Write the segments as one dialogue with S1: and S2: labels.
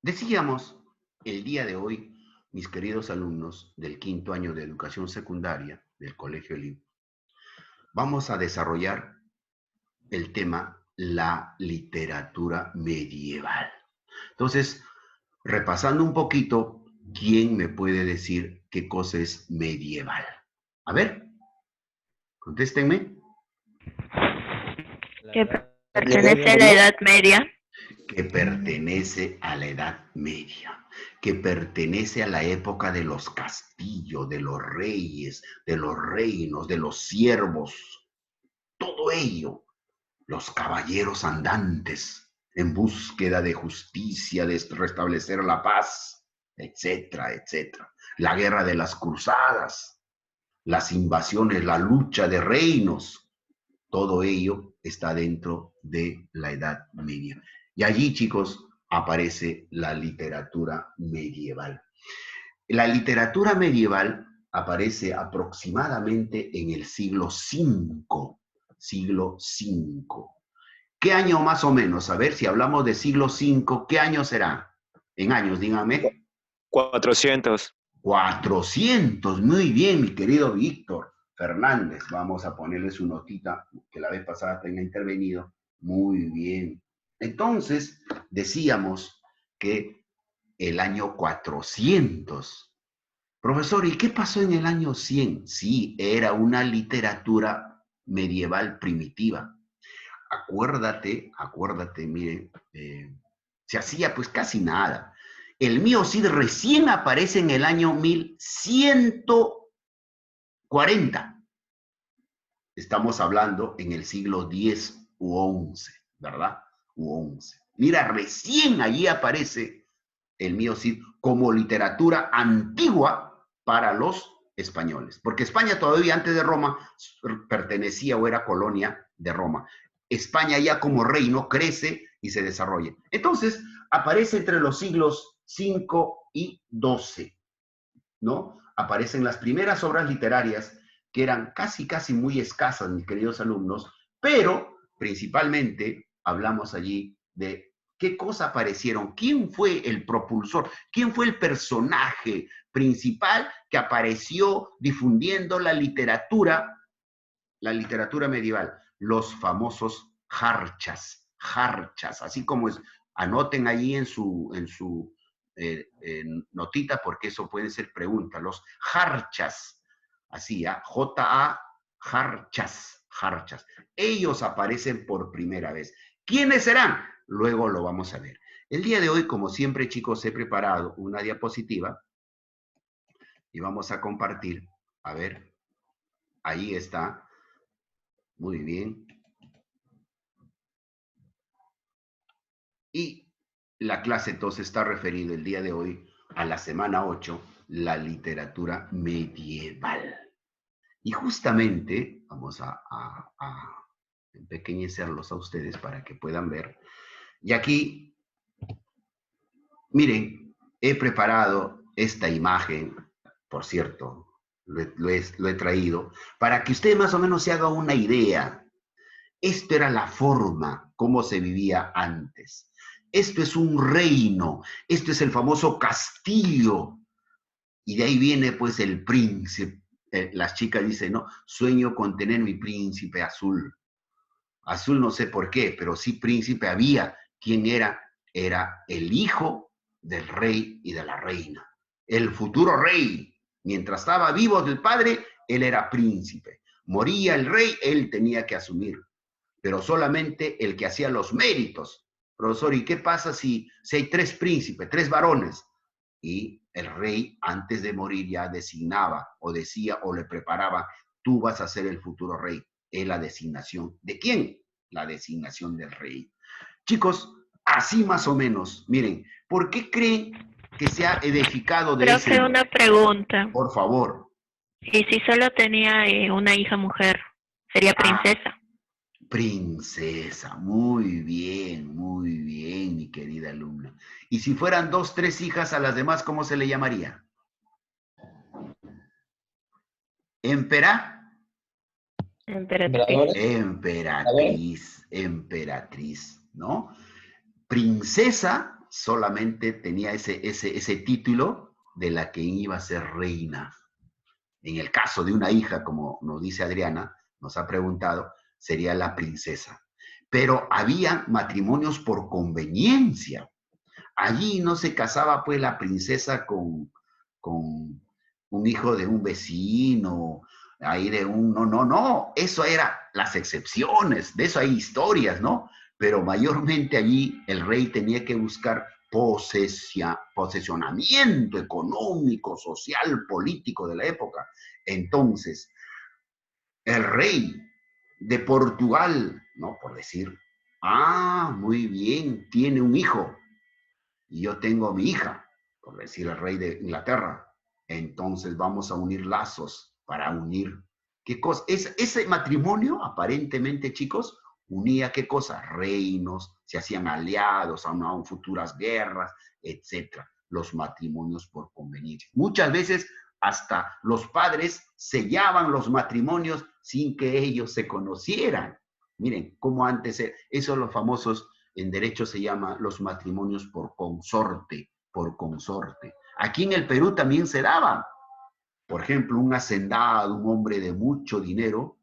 S1: Decíamos, el día de hoy, mis queridos alumnos del quinto año de educación secundaria del Colegio Elim, vamos a desarrollar el tema la literatura medieval. Entonces, repasando un poquito, ¿quién me puede decir qué cosa es medieval? A ver, contéstenme.
S2: Que
S3: La Edad
S2: pertenece a la
S3: Media.
S2: Edad Media.
S1: Que pertenece a la Edad Media, que pertenece a la época de los castillos, de los reyes, de los reinos, de los siervos, todo ello, los caballeros andantes en búsqueda de justicia, de restablecer la paz, etcétera, etcétera. La guerra de las cruzadas, las invasiones, la lucha de reinos, todo ello está dentro de la Edad Media. Y allí, chicos, aparece la literatura medieval. La literatura medieval aparece aproximadamente en el siglo V. Siglo V. ¿Qué año más o menos? A ver, si hablamos de siglo V, ¿qué año será? En años, dígame.
S3: 400.
S1: 400, muy bien, mi querido Víctor Fernández. Vamos a ponerle su notita, que la vez pasada tenga intervenido. Muy bien. Entonces, decíamos que el año 400. Profesor, ¿y qué pasó en el año 100? Sí, era una literatura medieval primitiva. Acuérdate, miren, se hacía pues casi nada. El mío Cid recién aparece en el año 1140. Estamos hablando en el siglo X u XI, ¿verdad? U XI. Mira, recién allí aparece el mío Cid como literatura antigua para los españoles, porque España todavía antes de Roma pertenecía o era colonia de Roma. España ya como reino crece y se desarrolla. Entonces, aparece entre los siglos V y XII, ¿no? Aparecen las primeras obras literarias que eran casi muy escasas, mis queridos alumnos, pero principalmente hablamos allí de qué cosa aparecieron, quién fue el propulsor, quién fue el personaje principal que apareció difundiendo la literatura medieval, los famosos jarchas, así como es, anoten ahí en su notita, porque eso puede ser pregunta, los jarchas, así, J-A, jarchas. Ellos aparecen por primera vez. ¿Quiénes serán? Luego lo vamos a ver. El día de hoy, como siempre, chicos, he preparado una diapositiva y vamos a compartir. A ver, ahí está. Muy bien. Y la clase entonces está referida el día de hoy a la semana 8, la literatura medieval. Y justamente vamos a empequeñecerlos a ustedes para que puedan ver. Y aquí, miren, he preparado esta imagen, por cierto, lo he traído, para que usted más o menos se haga una idea. Esto era la forma, cómo se vivía antes. Esto es un reino, esto es el famoso castillo. Y de ahí viene pues el príncipe. Las chicas dicen, no, sueño con tener mi príncipe azul. Azul no sé por qué, pero sí príncipe había. ¿Quién era? Era el hijo del rey y de la reina. El futuro rey. Mientras estaba vivo del padre, él era príncipe. Moría el rey, él tenía que asumir. Pero solamente el que hacía los méritos. Profesor, ¿y qué pasa si hay tres príncipes, tres varones? Y el rey, antes de morir, ya designaba o decía o le preparaba, tú vas a ser el futuro rey. Es la designación. ¿De quién? La designación del rey. Chicos, así más o menos, miren, ¿por qué creen que se ha edificado de ese
S2: Profe,
S1: modo?
S2: una pregunta.
S1: Por favor.
S2: ¿Y si solo tenía una hija mujer, sería
S1: Ah,
S2: princesa?
S1: princesa, muy bien, mi querida alumna. Y si fueran dos, tres hijas a las demás, ¿cómo se le llamaría? ¿Empera?
S2: Emperatriz.
S3: Emperadores. Emperadores.
S1: Emperatriz, ¿no? Princesa solamente tenía ese título de la que iba a ser reina. En el caso de una hija, como nos dice Adriana, nos ha preguntado, sería la princesa. Pero había matrimonios por conveniencia. Allí no se casaba pues la princesa con un hijo de un vecino, ahí de un... No, no, no, eso era las excepciones, de eso hay historias, ¿no? Pero mayormente allí el rey tenía que buscar posesionamiento económico, social, político de la época. Entonces, el rey de Portugal, ¿no? Por decir, muy bien, tiene un hijo, y yo tengo a mi hija, por decir el rey de Inglaterra. Entonces vamos a unir lazos para unir. ¿Qué cosa? Ese matrimonio, aparentemente, chicos, unía qué cosa? Reinos, se hacían aliados a futuras guerras, etcétera. Los matrimonios por conveniencia. Muchas veces hasta los padres sellaban los matrimonios sin que ellos se conocieran. Miren, cómo antes, esos los famosos en derecho se llama los matrimonios por consorte, por consorte. Aquí en el Perú también se daba. Por ejemplo, un hacendado, un hombre de mucho dinero,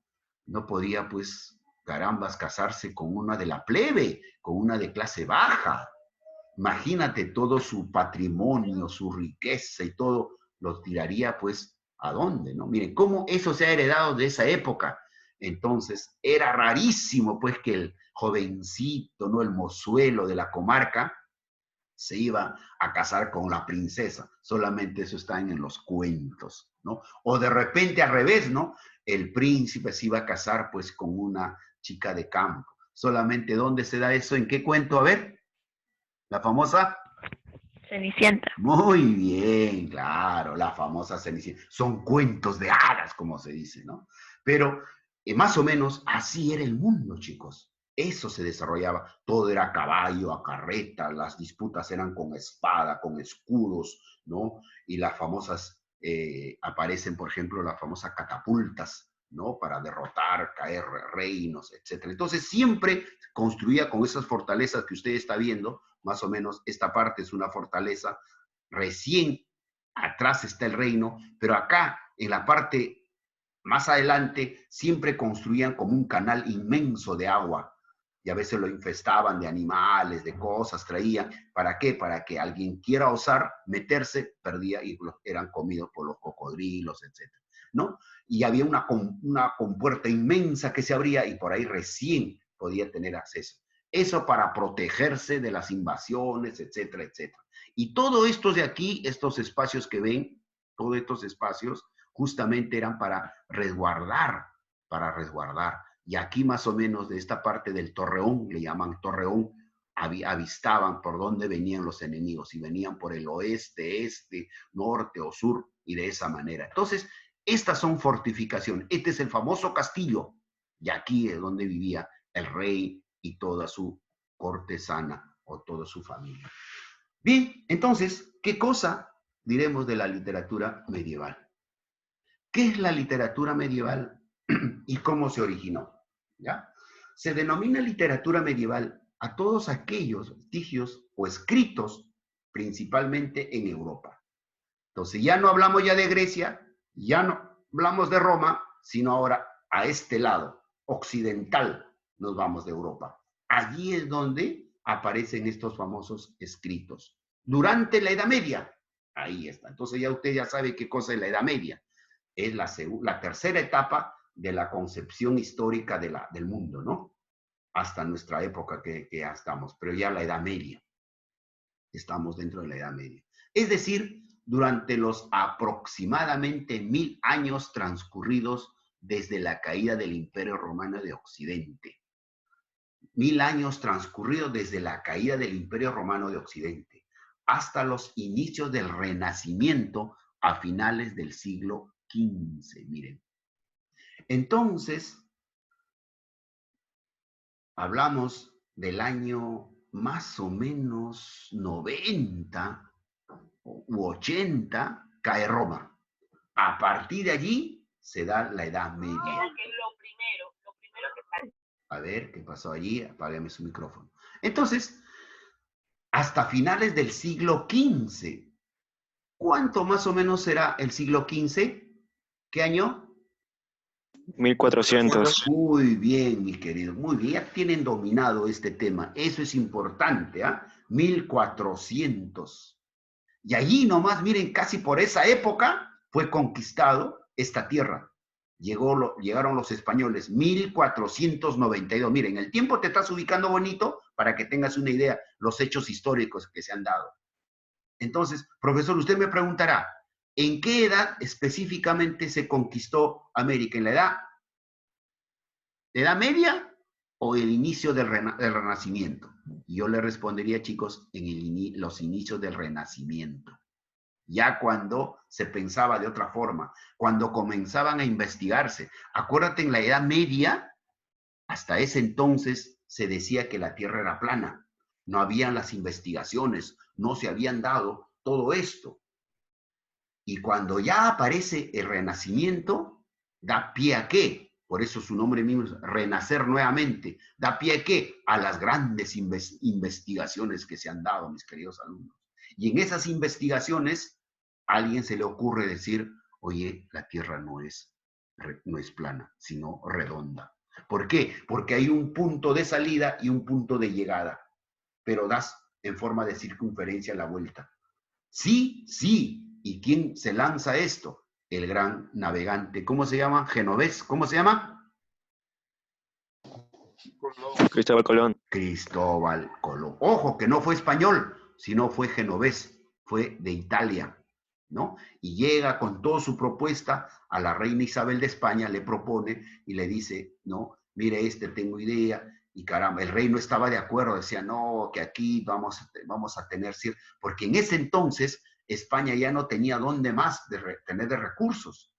S1: no podía, pues, carambas, casarse con una de la plebe, con una de clase baja. Imagínate todo su patrimonio, su riqueza y todo, lo tiraría, pues, ¿a dónde, no? Miren, cómo eso se ha heredado de esa época. Entonces, era rarísimo, pues, que el jovencito, ¿no? El mozuelo de la comarca se iba a casar con la princesa. Solamente eso está en los cuentos, ¿no? O de repente al revés, ¿no? El príncipe se iba a casar, pues, con una chica de campo. Solamente, ¿dónde se da eso? ¿En qué cuento? A ver, la famosa...
S2: Cenicienta.
S1: Muy bien, claro, la famosa Cenicienta. Son cuentos de hadas, como se dice, ¿no? Pero más o menos así era el mundo, chicos. Eso se desarrollaba. Todo era a caballo, a carreta, las disputas eran con espada, con escudos, ¿no? Y las famosas, aparecen, por ejemplo, las famosas catapultas, ¿no? Para derrotar, caer reinos, etcétera. Entonces siempre construía con esas fortalezas que usted está viendo, más o menos esta parte es una fortaleza, recién atrás está el reino, pero acá en la parte más adelante siempre construían como un canal inmenso de agua y a veces lo infestaban de animales, de cosas, traían. ¿Para qué? Para que alguien quiera osar meterse, perdía y eran comidos por los cocodrilos, etcétera, ¿no? Y había una compuerta inmensa que se abría y por ahí recién podía tener acceso. Eso para protegerse de las invasiones, etcétera, etcétera. Y todo esto de aquí, estos espacios que ven, todos estos espacios, justamente eran para resguardar, para resguardar. Y aquí más o menos de esta parte del Torreón, le llaman Torreón, avistaban por dónde venían los enemigos, si venían por el oeste, este, norte o sur, y de esa manera. Entonces, estas son fortificaciones. Este es el famoso castillo, y aquí es donde vivía el rey y toda su cortesana o toda su familia. Bien, entonces, ¿qué cosa diremos de la literatura medieval? ¿Qué es la literatura medieval y cómo se originó? ¿Ya? Se denomina literatura medieval a todos aquellos vestigios o escritos principalmente en Europa. Entonces ya no hablamos ya de Grecia, ya no hablamos de Roma, sino ahora a este lado, occidental, nos vamos de Europa. Allí es donde aparecen estos famosos escritos. Durante la Edad Media, ahí está. Entonces ya usted ya sabe qué cosa es la Edad Media. Es la tercera etapa de la concepción histórica del mundo, ¿no? Hasta nuestra época que ya estamos, pero ya la Edad Media. Estamos dentro de la Edad Media. Es decir, durante los aproximadamente 1000 años transcurridos desde la caída del Imperio Romano de Occidente. 1000 años transcurridos desde la caída del Imperio Romano de Occidente hasta los inicios del Renacimiento a finales del siglo XV, miren. Entonces, hablamos del año más o menos 90 u 80, cae Roma. A partir de allí se da la Edad Media. A ver, ¿qué pasó allí? Apágame su micrófono. Entonces, hasta finales del siglo XV. ¿Cuánto más o menos será el siglo XV? ¿Qué año?
S3: 1400.
S1: Muy bien, mis queridos, muy bien, ya tienen dominado este tema, eso es importante, ¿ah? 1400. Y allí nomás, miren, casi por esa época fue conquistado esta tierra. Llegaron los españoles, 1492. Miren, el tiempo te estás ubicando bonito para que tengas una idea, los hechos históricos que se han dado. Entonces, profesor, usted me preguntará, ¿en qué edad específicamente se conquistó América? ¿En la edad media o el inicio del Renacimiento? Y yo le respondería, chicos, en los inicios del Renacimiento. Ya cuando se pensaba de otra forma, cuando comenzaban a investigarse. Acuérdate, en la Edad Media, hasta ese entonces se decía que la Tierra era plana. No habían las investigaciones, no se habían dado todo esto. Y cuando ya aparece el Renacimiento, da pie a qué, por eso su nombre mismo es renacer nuevamente, da pie a qué, a las grandes investigaciones que se han dado, mis queridos alumnos. Y en esas investigaciones, a alguien se le ocurre decir, oye, la Tierra no es plana, sino redonda. ¿Por qué? Porque hay un punto de salida y un punto de llegada, pero das en forma de circunferencia la vuelta. Sí, sí. ¿Y quién se lanza esto? El gran navegante. ¿Cómo se llama? Genovés. ¿Cómo se llama?
S3: Cristóbal Colón.
S1: Cristóbal Colón. Ojo, que no fue español, sino fue genovés, fue de Italia, ¿no? Y llega con toda su propuesta a la reina Isabel de España, le propone y le dice, ¿no? Mire, tengo idea. Y caramba, el rey no estaba de acuerdo, decía, no, que aquí vamos a tener, porque en ese entonces España ya no tenía dónde más tener de recursos.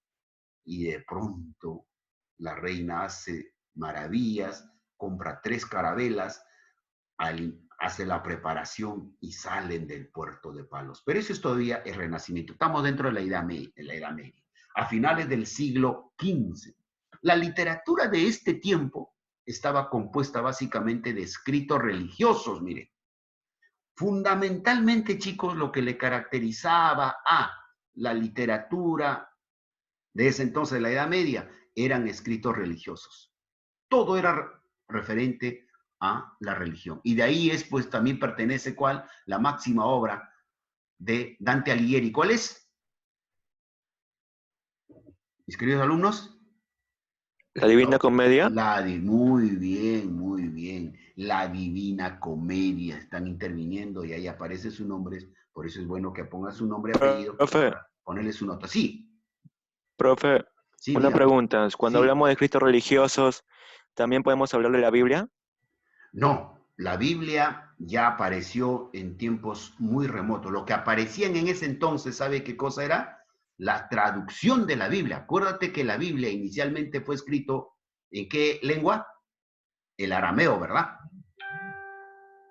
S1: Y de pronto la reina hace maravillas, compra 3 carabelas, hace la preparación y salen del puerto de Palos. Pero eso es todavía el Renacimiento. Estamos dentro de la Edad Media. A finales del siglo XV. La literatura de este tiempo estaba compuesta básicamente de escritos religiosos, miren. Fundamentalmente, chicos, lo que le caracterizaba a la literatura de ese entonces, la Edad Media, eran escritos religiosos. Todo era referente a la religión. Y de ahí es, pues, también pertenece, ¿cuál? La máxima obra de Dante Alighieri. ¿Cuál es? Mis queridos alumnos.
S3: La Divina Comedia.
S1: Muy bien, muy bien. La Divina Comedia. Están interviniendo y ahí aparece su nombre. Por eso es bueno que ponga su nombre y apellido.
S3: Profe,
S1: Ponerle su nota. Sí,
S3: profe,
S1: sí,
S3: una
S1: dígame.
S3: pregunta. Cuando
S1: Sí.
S3: hablamos de escritos religiosos, ¿también podemos hablar de la Biblia?
S1: No, la Biblia ya apareció en tiempos muy remotos. Lo que aparecían en ese entonces, ¿sabe qué cosa era? La traducción de la Biblia. Acuérdate que la Biblia inicialmente fue escrito ¿en qué lengua? El arameo, ¿verdad?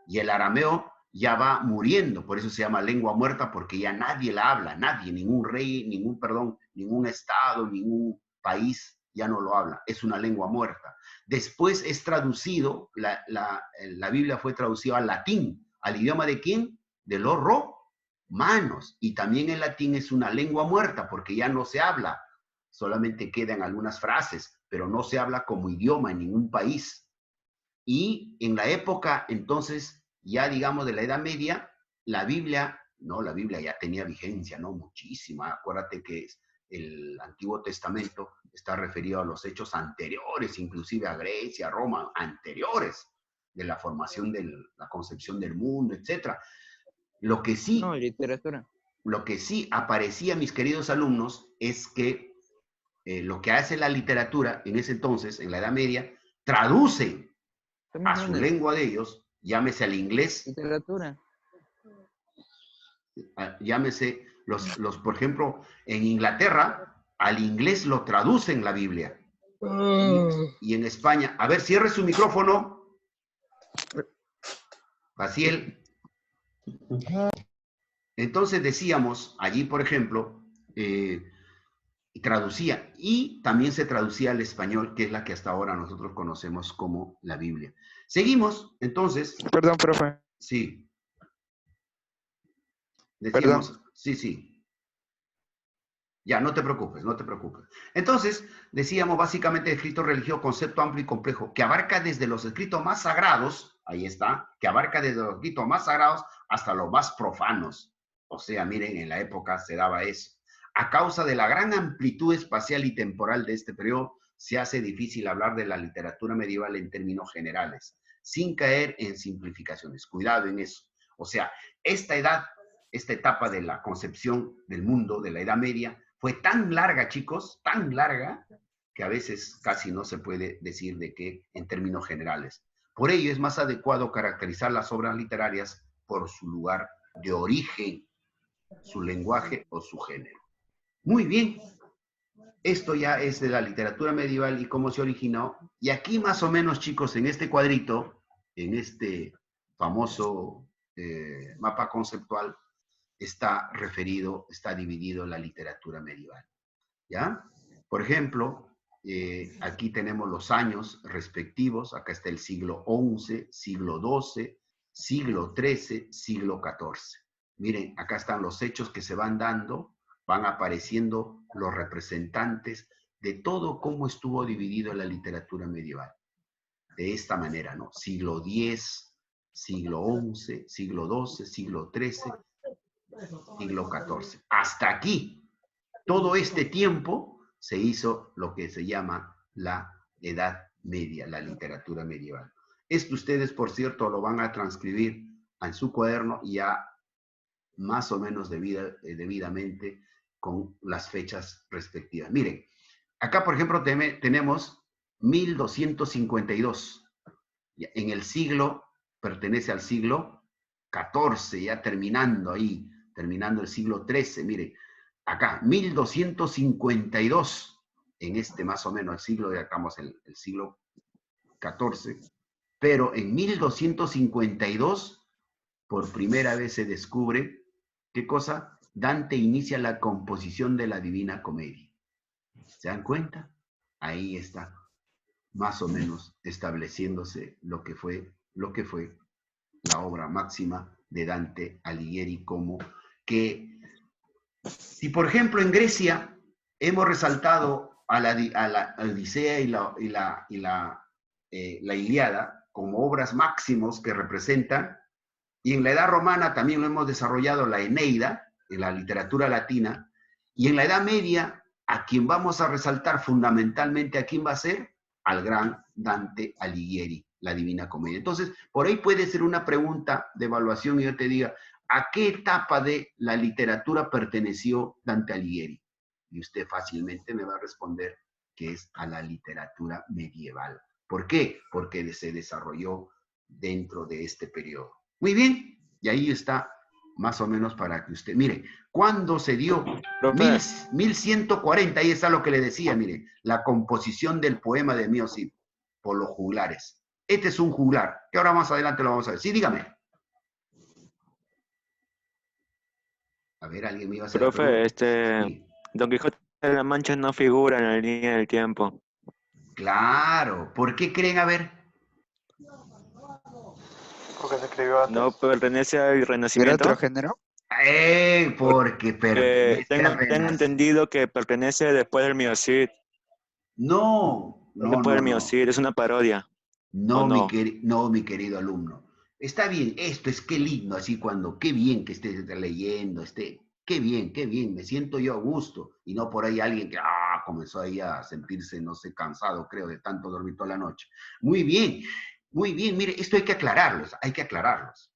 S1: Y el arameo ya va muriendo, por eso se llama lengua muerta, porque ya nadie la habla, nadie, ningún rey, ningún estado, ningún país ya no lo habla, es una lengua muerta. Después es traducido, la Biblia fue traducida al latín, ¿al idioma de quién? De los romanos, y también el latín es una lengua muerta, porque ya no se habla, solamente quedan algunas frases, pero no se habla como idioma en ningún país. Y en la época, entonces, ya digamos de la Edad Media, la Biblia ya tenía vigencia, ¿no? Muchísima. Acuérdate que el Antiguo Testamento está referido a los hechos anteriores, inclusive a Grecia, a Roma, anteriores de la formación de la concepción del mundo, etc. Lo que sí,
S4: No, literatura.
S1: lo que sí aparecía, mis queridos alumnos, es que lo que hace la literatura en ese entonces, en la Edad Media, traduce a su lengua de ellos, llámese al inglés,
S4: Literatura.
S1: llámese por ejemplo, en Inglaterra, al inglés lo traducen la Biblia. Y en España, a ver, cierre su micrófono. Baciel. Entonces decíamos, allí, por ejemplo, traducía, y también se traducía al español, que es la que hasta ahora nosotros conocemos como la Biblia. Seguimos, entonces.
S4: Perdón, profe.
S1: Sí.
S4: Perdón.
S1: Decíamos, sí, sí. Ya, no te preocupes, no te preocupes. Entonces, decíamos básicamente escrito religioso, concepto amplio y complejo, que abarca desde los escritos más sagrados, ahí está, que abarca desde los escritos más sagrados hasta los más profanos. O sea, miren, en la época se daba eso. A causa de la gran amplitud espacial y temporal de este periodo, se hace difícil hablar de la literatura medieval en términos generales, sin caer en simplificaciones. Cuidado en eso. O sea, esta edad, esta etapa de la concepción del mundo, de la Edad Media, fue tan larga, chicos, tan larga, que a veces casi no se puede decir de qué en términos generales. Por ello es más adecuado caracterizar las obras literarias por su lugar de origen, su lenguaje o su género. Muy bien, esto ya es de la literatura medieval y cómo se originó. Y aquí más o menos, chicos, en este cuadrito, en este famoso mapa conceptual, está referido, está dividido la literatura medieval. ¿Ya? Por ejemplo, aquí tenemos los años respectivos, acá está el siglo XI, siglo XII, siglo XIII, siglo XIV. Miren, acá están los hechos que se van dando, van apareciendo los representantes de todo cómo estuvo dividido la literatura medieval. De esta manera, ¿no? Siglo X, siglo XI, siglo XII, siglo XIII, siglo XIV. Hasta aquí, todo este tiempo se hizo lo que se llama la Edad Media, la literatura medieval. Esto ustedes, por cierto, lo van a transcribir en su cuaderno ya más o menos debidamente con las fechas respectivas. Miren, acá, por ejemplo, tenemos 1252. En el siglo, pertenece al siglo XIV, ya terminando ahí, terminando el siglo XIII. Mire, acá, 1252, en este más o menos el siglo, ya estamos en el siglo XIV, pero en 1252, por primera vez se descubre, ¿qué cosa? Dante inicia la composición de la Divina Comedia. ¿Se dan cuenta? Ahí está, más o menos, estableciéndose lo que fue la obra máxima de Dante Alighieri, como que, si por ejemplo en Grecia hemos resaltado a la Odisea y la Ilíada como obras máximos que representan, y en la Edad Romana también lo hemos desarrollado la Eneida, en la literatura latina, y en la Edad Media, a quien vamos a resaltar fundamentalmente, ¿a quién va a ser? Al gran Dante Alighieri, la Divina Comedia. Entonces, por ahí puede ser una pregunta de evaluación y yo te diga, ¿a qué etapa de la literatura perteneció Dante Alighieri? Y usted fácilmente me va a responder que es a la literatura medieval. ¿Por qué? Porque se desarrolló dentro de este periodo. Muy bien, y ahí está más o menos para que usted, mire, ¿cuándo se dio? 1140, ahí está lo que le decía, mire, la composición del poema de Mio Cid, por los juglares. Este es un juglar, que ahora más adelante lo vamos a ver. Sí, dígame. A ver, alguien me iba a hacer
S3: Profe,
S1: sí.
S3: Don Quijote de la Mancha no figura en la línea del tiempo.
S1: Claro, ¿por qué creen? A ver.
S4: Porque se escribió antes.
S3: ¿No pertenece al
S4: ¿Era
S3: Renacimiento?
S4: otro género?
S1: Porque pertenece
S3: Tengo
S1: al Renacimiento.
S3: entendido que pertenece después del Miocid.
S1: No,
S3: Después del Miocid, es una parodia. ¿O
S1: No,
S3: no?
S1: no, mi querido alumno. Está bien, esto es qué lindo, así cuando, qué bien que estés leyendo, qué bien, me siento yo a gusto, y no por ahí alguien que comenzó ahí a sentirse, no sé, cansado, creo, de tanto dormir toda la noche. Muy bien, mire, esto hay que aclararlos.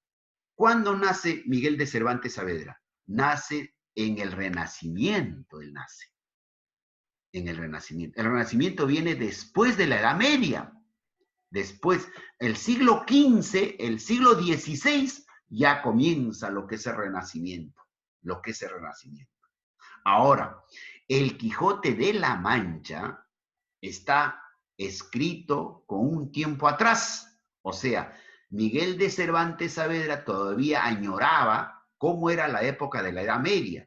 S1: ¿Cuándo nace Miguel de Cervantes Saavedra? Nace en el Renacimiento, él nace. En el Renacimiento. El Renacimiento viene después de la Edad Media. Después, el siglo XV, el siglo XVI, ya comienza lo que es el Renacimiento. Ahora, el Quijote de la Mancha está escrito con un tiempo atrás. O sea, Miguel de Cervantes Saavedra todavía añoraba cómo era la época de la Edad Media.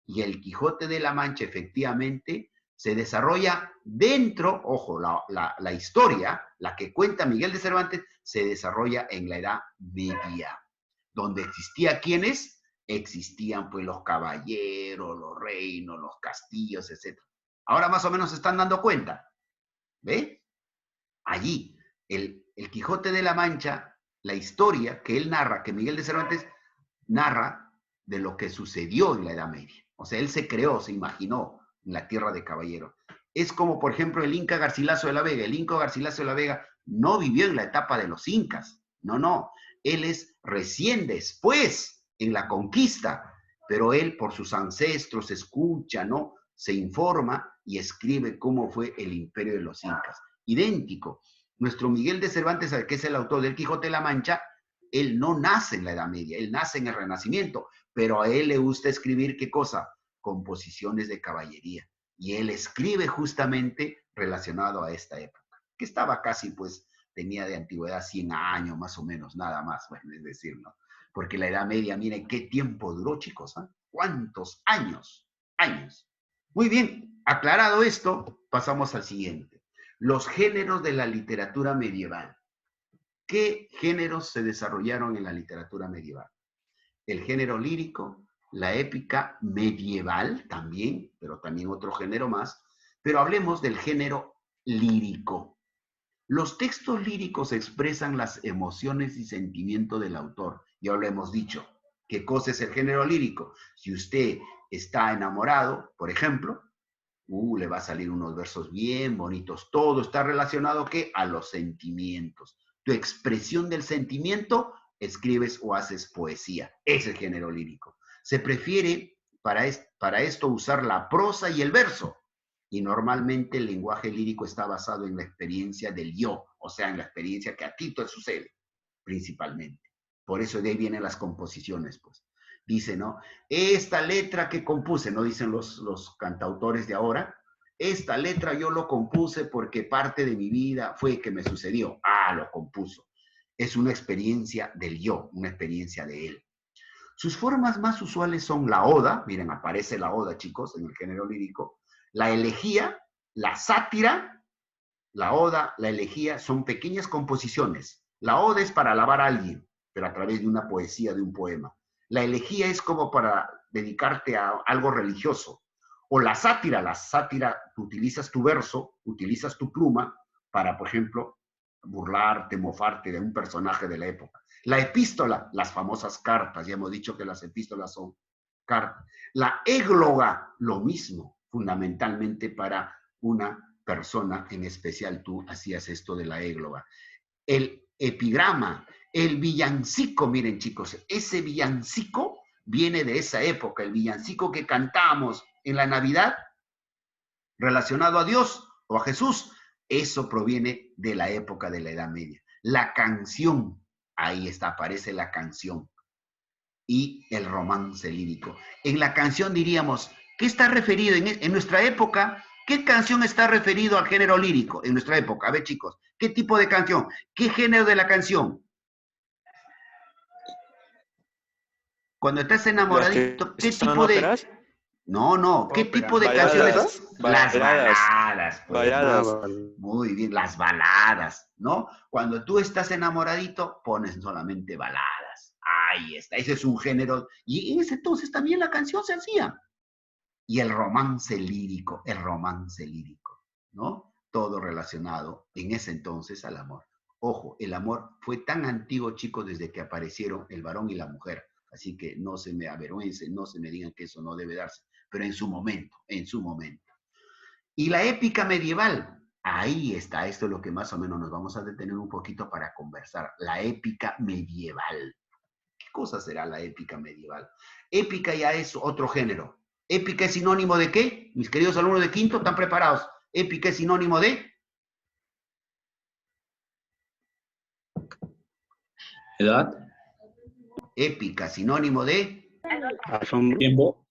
S1: Y el Quijote de la Mancha, efectivamente, se desarrolla dentro, ojo, la historia, la que cuenta Miguel de Cervantes, se desarrolla en la Edad Media, donde existía, ¿quiénes? Existían pues los caballeros, los reinos, los castillos, etc. Ahora más o menos se están dando cuenta. ¿Ve? Allí, el Quijote de la Mancha, la historia que él narra, que Miguel de Cervantes narra de lo que sucedió en la Edad Media. O sea, él se creó, se imaginó en la tierra de Caballero. Es como, por ejemplo, el Inca Garcilaso de la Vega. El Inca Garcilaso de la Vega no vivió en la etapa de los incas. No, no. Él es recién después, en la conquista. Pero él, por sus ancestros, escucha, ¿no? Se informa y escribe cómo fue el imperio de los incas. Idéntico. Nuestro Miguel de Cervantes, que es el autor del Quijote de la Mancha, él no nace en la Edad Media, él nace en el Renacimiento, pero a él le gusta escribir, ¿qué cosa? Composiciones de caballería. Y él escribe justamente relacionado a esta época, que estaba casi, pues, tenía de antigüedad 100 años más o menos, nada más, bueno, es decir, ¿no? Porque la Edad Media, miren qué tiempo duró, chicos, ¿eh? ¿Cuántos años? Años. Muy bien, aclarado esto, pasamos al siguiente. Los géneros de la literatura medieval. ¿Qué géneros se desarrollaron en la literatura medieval? El género lírico, la épica medieval también, pero también otro género más, pero hablemos del género lírico. Los textos líricos expresan las emociones y sentimientos del autor. Ya lo hemos dicho. ¿Qué cosa es el género lírico? Si usted está enamorado, por ejemplo, le va a salir unos versos bien bonitos. Todo está relacionado, ¿qué? A los sentimientos. Tu expresión del sentimiento, escribes o haces poesía. Ese es el género lírico. Se prefiere para esto usar la prosa y el verso. Y normalmente el lenguaje lírico está basado en la experiencia del yo, o sea, en la experiencia que a ti te sucede, principalmente. Por eso de ahí vienen las composiciones, pues. Dice, ¿no? Esta letra que compuse, ¿no? Dicen los cantautores de ahora, esta letra yo lo compuse porque parte de mi vida fue que me sucedió. Ah, lo compuso. Es una experiencia del yo, una experiencia de él. Sus formas más usuales son la oda, miren, aparece la oda, chicos, en el género lírico, la elegía, la sátira, la oda, la elegía, son pequeñas composiciones. La oda es para alabar a alguien, pero a través de una poesía, de un poema. La elegía es como para dedicarte a algo religioso. O la sátira, tú utilizas tu verso, utilizas tu pluma para, por ejemplo, burlarte, mofarte de un personaje de la época. La epístola, las famosas cartas, ya hemos dicho que las epístolas son cartas. La égloga, lo mismo, fundamentalmente para una persona, en especial tú hacías esto de la égloga. El epigrama, el villancico, miren chicos, ese villancico viene de esa época, el villancico que cantamos en la Navidad, relacionado a Dios o a Jesús, eso proviene de la época de la Edad Media. La canción, ahí está, aparece la canción. Y el romance lírico. En la canción diríamos, ¿qué está referido en nuestra época? ¿Qué canción está referido al género lírico en nuestra época? A ver, chicos, ¿qué tipo de canción? ¿Qué género de la canción? Cuando estás enamoradito, ¿qué tipo de...?
S3: ¿Óperas?
S1: No, ¿qué tipo de
S3: Baladas.
S1: canciones? Las baladas. Pues,
S3: Baladas.
S1: muy bien, las baladas, ¿no? Cuando tú estás enamoradito, pones solamente baladas. Ahí está, ese es un género. Y en ese entonces también la canción se hacía. Y el romance lírico, ¿no? Todo relacionado en ese entonces al amor. Ojo, el amor fue tan antiguo, chicos, desde que aparecieron el varón y la mujer. Así que no se me avergüencen, no se me digan que eso no debe darse. Pero en su momento, en su momento. Y la épica medieval, ahí está, esto es lo que más o menos nos vamos a detener un poquito para conversar. La épica medieval. ¿Qué cosa será la épica medieval? Épica ya es otro género. ¿Épica es sinónimo de qué? Mis queridos alumnos de quinto, ¿están preparados? ¿Épica es sinónimo de?
S5: ¿Edad?
S1: Épica, sinónimo de...
S5: Tiempo.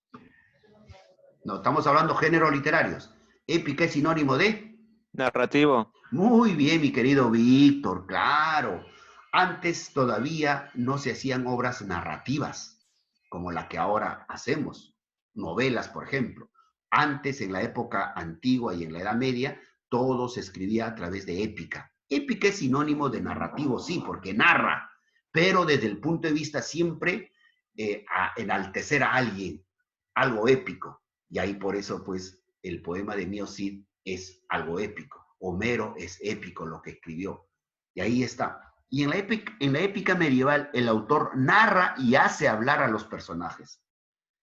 S1: No, estamos hablando géneros literarios. Épica es sinónimo de...
S3: Narrativo.
S1: Muy bien, mi querido Víctor, claro. Antes todavía no se hacían obras narrativas, como la que ahora hacemos. Novelas, por ejemplo. Antes, en la época antigua y en la Edad Media, todo se escribía a través de épica. Épica es sinónimo de narrativo, sí, porque narra, pero desde el punto de vista siempre a enaltecer a alguien, algo épico. Y ahí por eso, pues, el poema de Mio Cid es algo épico. Homero es épico lo que escribió. Y ahí está. Y en la épica medieval, el autor narra y hace hablar a los personajes.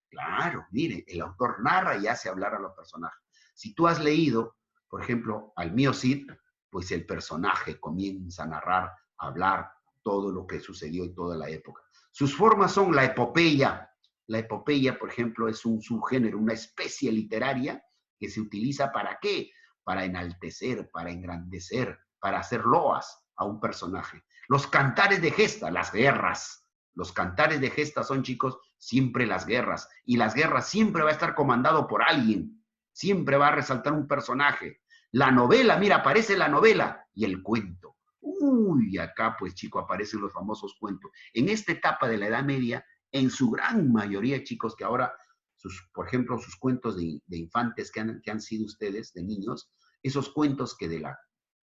S1: Claro, mire, el autor narra y hace hablar a los personajes. Si tú has leído, por ejemplo, al Mio Cid, pues el personaje comienza a narrar, a hablar todo lo que sucedió en toda la época. Sus formas son la epopeya. La epopeya, por ejemplo, es un subgénero, una especie literaria que se utiliza ¿para qué? Para enaltecer, para engrandecer, para hacer loas a un personaje. Los cantares de gesta, las guerras. Los cantares de gesta son, chicos, siempre las guerras. Y las guerras siempre va a estar comandado por alguien. Siempre va a resaltar un personaje. La novela, mira, aparece la novela y el cuento. Uy, acá pues, chico, aparecen los famosos cuentos. En esta etapa de la Edad Media, en su gran mayoría, chicos, que ahora, por ejemplo, sus cuentos de infantes que han sido ustedes, de niños, esos cuentos que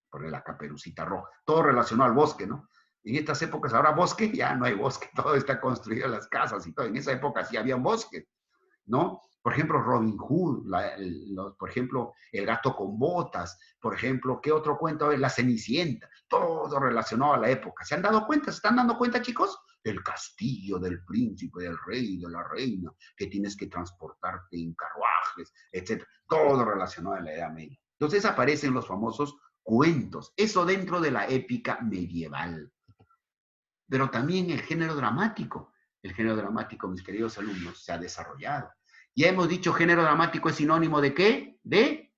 S1: por la Caperucita Roja, todo relacionado al bosque, ¿no? En estas épocas, ahora bosque, ya no hay bosque, todo está construido, las casas y todo. En esa época sí había un bosque, ¿no? Por ejemplo, Robin Hood, por ejemplo, El gato con botas, por ejemplo, ¿qué otro cuento? La Cenicienta, todo relacionado a la época. ¿Se han dado cuenta? ¿Se están dando cuenta, chicos? Del castillo, del príncipe, del rey, de la reina, que tienes que transportarte en carruajes, etc. Todo relacionado a la Edad Media. Entonces aparecen los famosos cuentos. Eso dentro de la épica medieval. Pero también el género dramático. El género dramático, mis queridos alumnos, se ha desarrollado. Ya hemos dicho, género dramático es sinónimo ¿de qué? De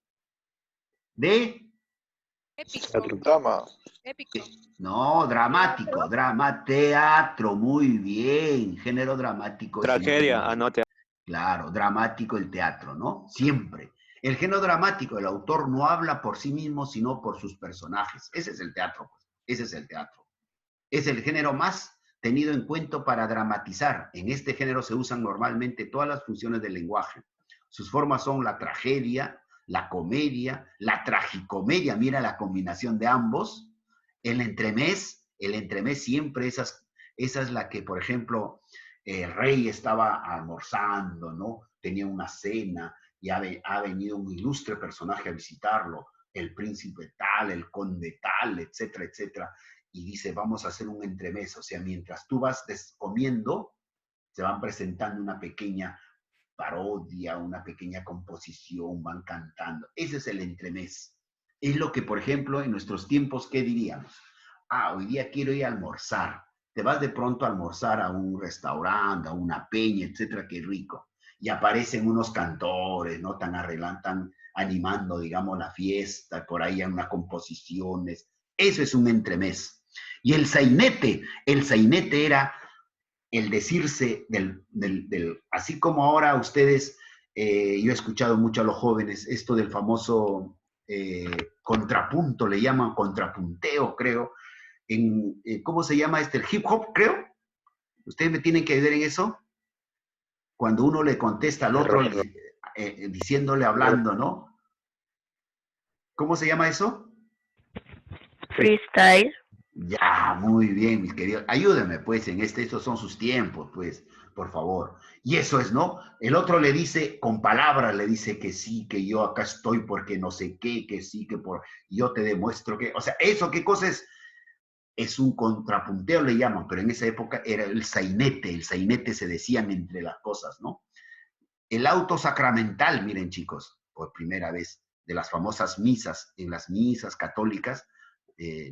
S4: Épico. Drama.
S2: Épico.
S1: No, dramático, teatro, muy bien. Género dramático.
S3: Tragedia,
S1: anote. Claro, dramático el teatro, ¿no? Siempre. El género dramático, el autor no habla por sí mismo, sino por sus personajes. Ese es el teatro, pues. Ese es el teatro. Es el género más tenido en cuenta para dramatizar. En este género se usan normalmente todas las funciones del lenguaje. Sus formas son la tragedia, la comedia, la tragicomedia, mira la combinación de ambos, el entremés siempre esa es la que, por ejemplo, el rey estaba almorzando, ¿no? Tenía una cena y ha venido un ilustre personaje a visitarlo, el príncipe tal, el conde tal, etcétera, etcétera. Y dice, vamos a hacer un entremés, o sea, mientras tú vas comiendo, se van presentando una pequeña parodia, una pequeña composición, van cantando. Ese es el entremés. Es lo que, por ejemplo, en nuestros tiempos, ¿qué diríamos? Ah, hoy día quiero ir a almorzar. Te vas de pronto a almorzar a un restaurante, a una peña, etcétera, qué rico. Y aparecen unos cantores, ¿no? Tan animando, digamos, la fiesta, por ahí hay unas composiciones. Eso es un entremés. Y el sainete era el decirse así como ahora ustedes, yo he escuchado mucho a los jóvenes esto del famoso contrapunto, le llaman contrapunteo, creo. ¿Cómo se llama el hip hop, creo? ¿Ustedes me tienen que ayudar en eso? Cuando uno le contesta al otro diciéndole, hablando, ¿no? ¿Cómo se llama eso?
S2: Freestyle.
S1: Ya, muy bien, mis queridos. Ayúdenme, pues, estos son sus tiempos, pues, por favor. Y eso es, ¿no? El otro le dice, con palabras, le dice que sí, que yo acá estoy porque no sé qué, que sí, yo te demuestro que, o sea, eso, ¿qué cosa es? Es un contrapunteo, le llaman, pero en esa época era el sainete se decían entre las cosas, ¿no? El auto sacramental, miren, chicos, por primera vez, de las famosas misas, en las misas católicas,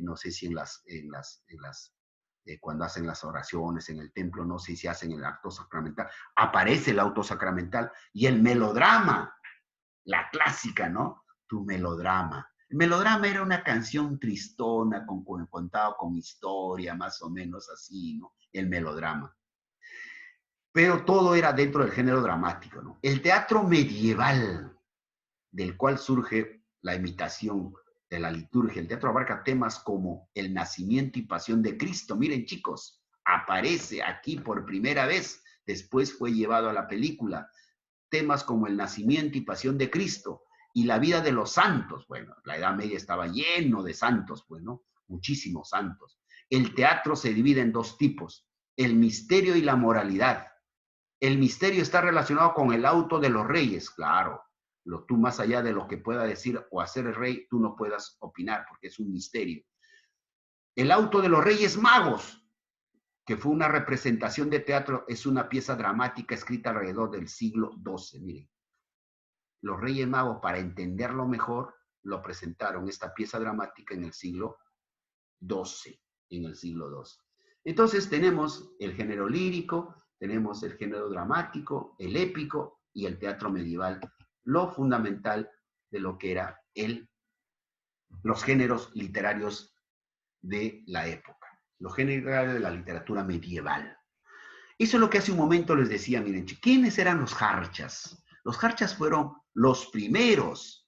S1: no sé si cuando hacen las oraciones en el templo, no sé si hacen el acto sacramental, aparece el auto sacramental y el melodrama, la clásica, ¿no? Tu melodrama. El melodrama era una canción tristona, contado con historia, más o menos así, ¿no? El melodrama. Pero todo era dentro del género dramático, ¿no? El teatro medieval, del cual surge la imitación de la liturgia. El teatro abarca temas como el nacimiento y pasión de Cristo. Miren, chicos, aparece aquí por primera vez, después fue llevado a la película. Temas como el nacimiento y pasión de Cristo y la vida de los santos. Bueno, la Edad Media estaba lleno de santos, pues, ¿no? Muchísimos santos. El teatro se divide en dos tipos, el misterio y la moralidad. El misterio está relacionado con el auto de los reyes, claro. Tú más allá de lo que pueda decir o hacer el rey, tú no puedas opinar porque es un misterio. El auto de los reyes magos, que fue una representación de teatro, es una pieza dramática escrita alrededor del siglo XII. Miren, los Reyes Magos, para entenderlo mejor, lo presentaron, esta pieza dramática, en el siglo XII. Entonces tenemos el género lírico, tenemos el género dramático, el épico y el teatro medieval, lo fundamental de lo que era los géneros literarios de la época, los géneros de la literatura medieval. Eso es lo que hace un momento les decía, miren, ¿quiénes eran los jarchas? Los jarchas fueron los primeros,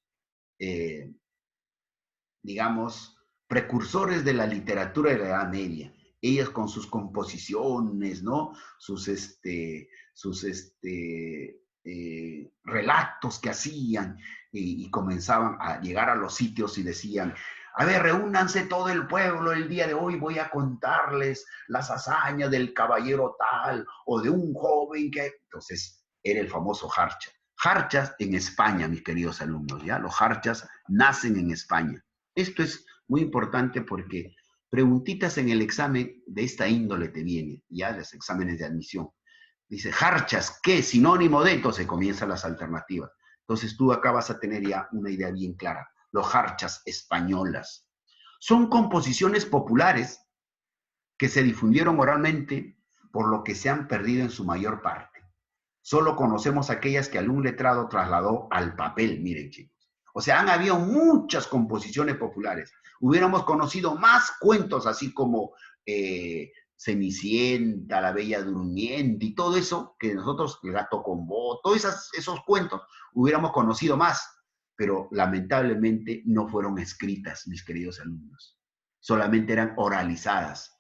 S1: digamos, precursores de la literatura de la Edad Media. Ellas con sus composiciones, ¿no? Sus relatos que hacían y comenzaban a llegar a los sitios y decían, a ver, reúnanse todo el pueblo, el día de hoy voy a contarles las hazañas del caballero tal o de un joven que... Entonces, era el famoso jarcha. Jarchas en España, mis queridos alumnos, ¿ya? Los jarchas nacen en España. Esto es muy importante porque preguntitas en el examen de esta índole te vienen, ya, los exámenes de admisión. Dice, jarchas, ¿qué? Sinónimo de, entonces comienzan las alternativas. Entonces tú acá vas a tener ya una idea bien clara. Los jarchas españolas. Son composiciones populares que se difundieron oralmente, por lo que se han perdido en su mayor parte. Solo conocemos aquellas que algún letrado trasladó al papel, miren chicos. O sea, han habido muchas composiciones populares. Hubiéramos conocido más cuentos así como Cenicienta, La Bella Durmiente y todo eso, que nosotros, El Gato con Botas, todos esos cuentos, hubiéramos conocido más. Pero lamentablemente no fueron escritas, mis queridos alumnos. Solamente eran oralizadas.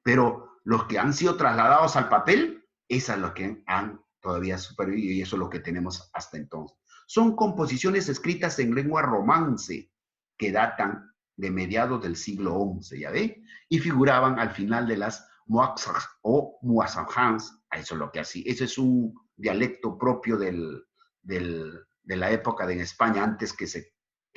S1: Pero los que han sido trasladados al papel, esas son las que han todavía supervivido y eso es lo que tenemos hasta entonces. Son composiciones escritas en lengua romance que datan de mediados del siglo XI, ¿ya ve? Y figuraban al final de las muaxas o muasanjans, eso es lo que hacía. Ese es un dialecto propio de la época de España, antes que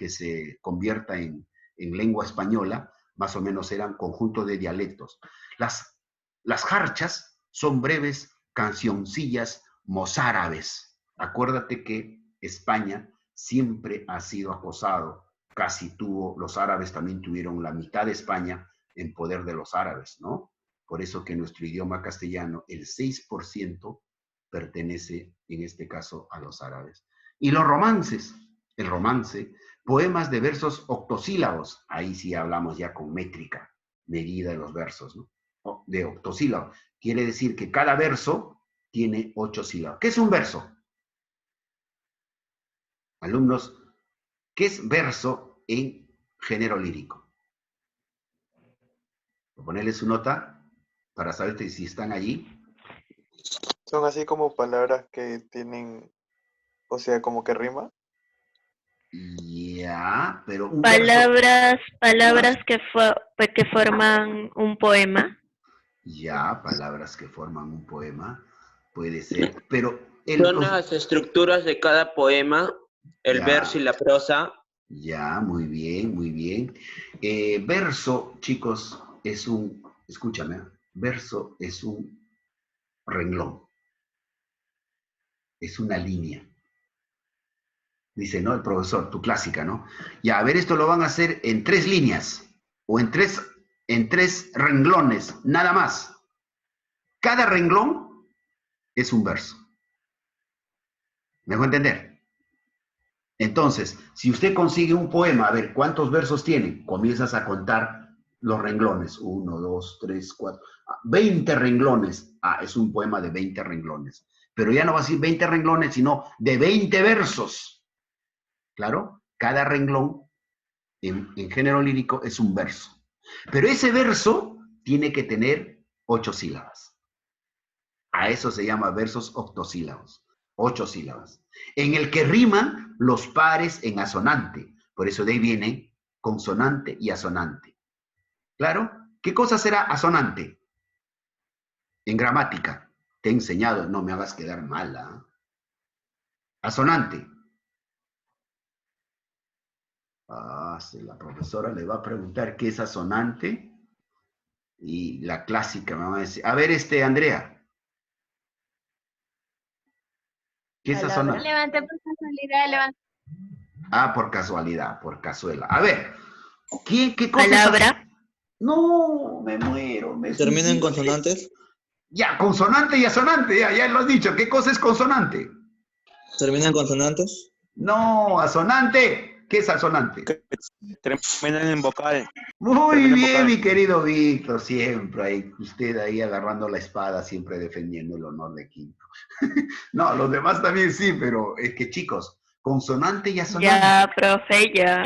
S1: se convierta en lengua española, más o menos eran conjuntos de dialectos. Las jarchas son breves cancioncillas mozárabes. Acuérdate que España siempre ha sido acosado, los árabes también tuvieron la mitad de España en poder de los árabes, ¿no? Por eso que nuestro idioma castellano, el 6% pertenece, en este caso, a los árabes. Y los romances, el romance, poemas de versos octosílabos, ahí sí hablamos ya con métrica, medida de los versos, ¿no? De octosílabos. Quiere decir que cada verso tiene 8 sílabas. ¿Qué es un verso? Alumnos, ¿qué es verso en género lírico? Voy a ponerles su nota para saber si están allí.
S4: Son así como palabras que tienen, o sea, como que rima.
S1: Ya, pero un
S2: palabras que forman un poema.
S1: Ya, palabras que forman un poema, puede ser, pero...
S6: Son las estructuras de cada poema, el verso y la prosa.
S1: Ya, muy bien, muy bien. Verso, chicos, escúchame, verso es un renglón, es una línea. Dice, ¿no? El profesor, tu clásica, ¿no? Ya, a ver, esto lo van a hacer en 3 líneas, o en tres renglones, nada más. Cada renglón es un verso. ¿Me dejo entender? Entonces, si usted consigue un poema, a ver, ¿cuántos versos tiene? Comienzas a contar los renglones. 1, 2, 3, 4, 20 renglones. Es un poema de 20 renglones. Pero ya no va a decir 20 renglones, sino de 20 versos. ¿Claro? Cada renglón en género lírico es un verso. Pero ese verso tiene que tener 8 sílabas. A eso se llama versos octosílabos. 8 sílabas. En el que riman los pares en asonante. Por eso de ahí viene consonante y asonante. ¿Claro? ¿Qué cosa será asonante? En gramática. te he enseñado, no me hagas quedar mal, ¿ah? Asonante. Si la profesora le va a preguntar qué es asonante, y la clásica me va a decir, a ver, Andrea, ¿qué es asonante?
S7: Levanté por casualidad, levanté.
S1: Ah, por casualidad, por cazuela. A ver, ¿qué cosa
S2: Palabra.
S1: No, me muero.
S8: ¿Termina en consonantes?
S1: Ya, consonante y asonante, ya lo has dicho. ¿Qué cosa es consonante?
S8: ¿Termina en consonantes?
S1: No, asonante. ¿Qué es asonante?
S3: Terminan en vocal.
S1: Muy
S3: Termina en
S1: bien,
S3: vocal.
S1: mi querido Víctor, siempre ahí, usted ahí agarrando la espada, siempre defendiendo el honor de Quinto. No, los demás también sí, pero es que chicos, consonante y asonante.
S2: Ya, profe, ya.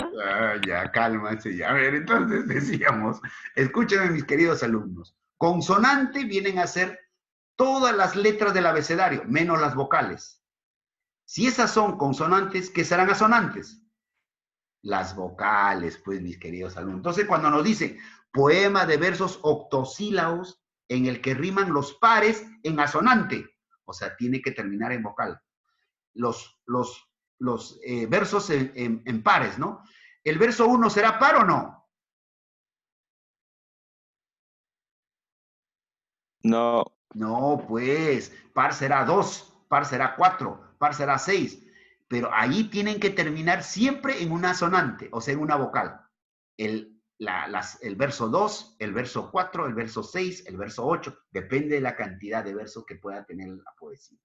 S1: Ya, cálmase, ya. A ver, entonces decíamos, escúchenme mis queridos alumnos, consonante vienen a ser todas las letras del abecedario, menos las vocales. Si esas son consonantes, ¿qué serán asonantes? Las vocales, pues, mis queridos alumnos. Entonces, cuando nos dice poema de versos octosílabos en el que riman los pares en asonante, o sea, tiene que terminar en vocal. Los versos en pares, ¿no? ¿El verso 1 será par o no?
S3: No.
S1: No, pues, par será 2, par será 4, par será 6. Pero ahí tienen que terminar siempre en una asonante, o sea, en una vocal. El verso 2, el verso 4, el verso 6, el verso 8, depende de la cantidad de versos que pueda tener la poesía.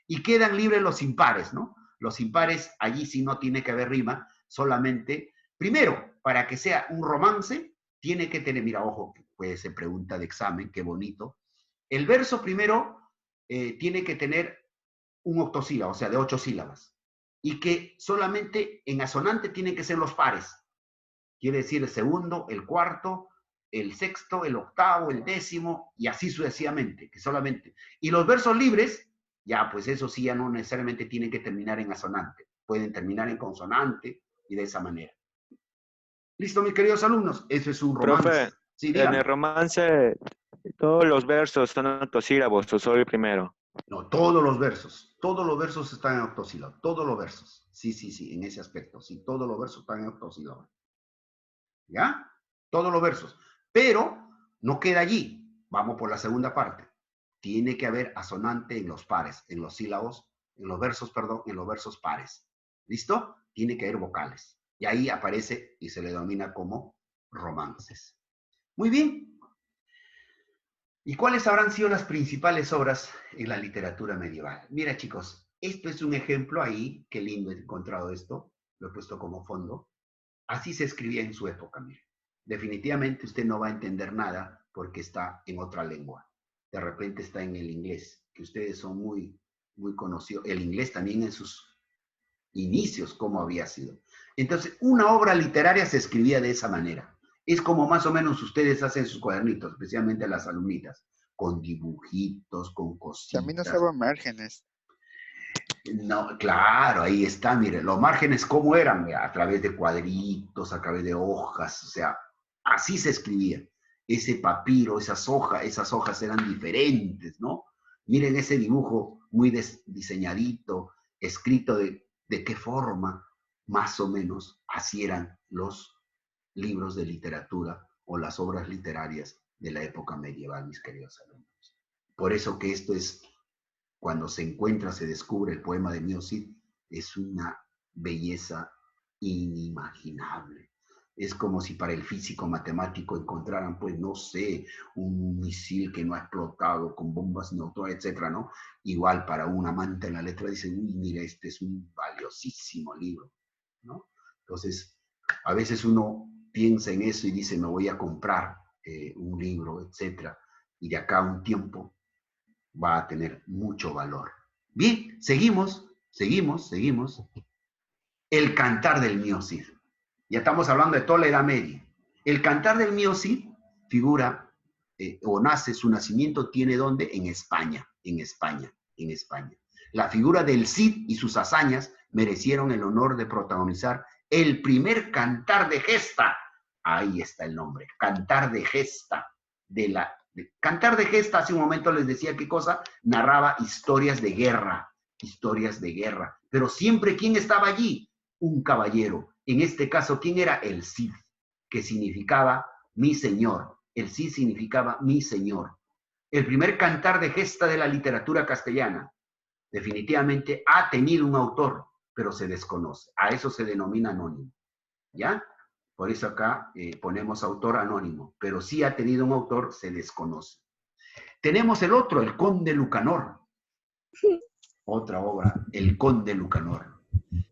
S1: Y quedan libres los impares, ¿no? Los impares, allí sí no tiene que haber rima, solamente, primero, para que sea un romance, tiene que tener, mira, ojo, puede ser pregunta de examen, qué bonito. El verso primero tiene que tener un octosílabo, o sea, de 8 sílabas. Y que solamente en asonante tienen que ser los pares. Quiere decir el segundo, el cuarto, el sexto, el octavo, el décimo, y así sucesivamente, que solamente. Y los versos libres, ya, pues eso sí, ya no necesariamente tienen que terminar en asonante. Pueden terminar en consonante y de esa manera. ¿Listo, mis queridos alumnos? Eso es un romance.
S3: Profe,
S1: Sí,
S3: en
S1: dígame.
S3: el romance, ¿todos los versos son octosílabos o solo el primero?
S1: No, todos los versos están en octosílabos, todos los versos. Sí, en ese aspecto, sí, todos los versos están en octosílabos. ¿Ya? Todos los versos. Pero no queda allí. Vamos por la segunda parte. Tiene que haber asonante en los pares, en los sílabos, en los versos pares. ¿Listo? Tiene que haber vocales. Y ahí aparece y se le denomina como romances. Muy bien. ¿Y cuáles habrán sido las principales obras en la literatura medieval? Mira, chicos, esto es un ejemplo ahí. Qué lindo he encontrado esto. Lo he puesto como fondo. Así se escribía en su época, mire. Definitivamente usted no va a entender nada porque está en otra lengua. De repente está en el inglés, que ustedes son muy conocidos. El inglés también en sus inicios, cómo había sido. Entonces, una obra literaria se escribía de esa manera. Es como más o menos ustedes hacen sus cuadernitos, especialmente las alumnitas, con dibujitos, con cositas.
S4: También usaban márgenes.
S1: No, claro, ahí está, mire, los márgenes, ¿cómo eran? Mira, a través de cuadritos, a través de hojas, o sea, así se escribía. Ese papiro, esas hojas eran diferentes, ¿no? Miren ese dibujo muy diseñadito, escrito de qué forma, más o menos, así eran los libros de literatura o las obras literarias de la época medieval, mis queridos alumnos. Por eso que esto es, cuando se encuentra, se descubre el poema de Mio Cid, es una belleza inimaginable. Es como si para el físico matemático encontraran, pues, no sé, un misil que no ha explotado con bombas neutrones, etcétera, ¿no? Igual para un amante en la letra dicen, uy, mira, este es un valiosísimo libro, ¿no? Entonces, a veces uno piensa en eso y dice, me voy a comprar un libro, etcétera, y de acá a un tiempo va a tener mucho valor. Bien, seguimos. El cantar del Mio Cid. Ya estamos hablando de toda la Edad Media. El cantar del Mio Cid figura, o nace, su nacimiento tiene ¿dónde? En España. La figura del Cid y sus hazañas merecieron el honor de protagonizar el primer cantar de gesta. Ahí está el nombre, cantar de gesta de la Cantar de Gesta, hace un momento les decía qué cosa, narraba historias de guerra, pero siempre, ¿quién estaba allí? Un caballero. En este caso, ¿quién era? El Cid, que significaba mi señor. El Cid significaba mi señor. El primer cantar de gesta de la literatura castellana definitivamente ha tenido un autor, pero se desconoce. A eso se denomina anónimo. ¿Ya? Por eso acá ponemos autor anónimo, pero sí ha tenido un autor, se desconoce. Tenemos el otro, el Conde Lucanor. Otra obra, el Conde Lucanor,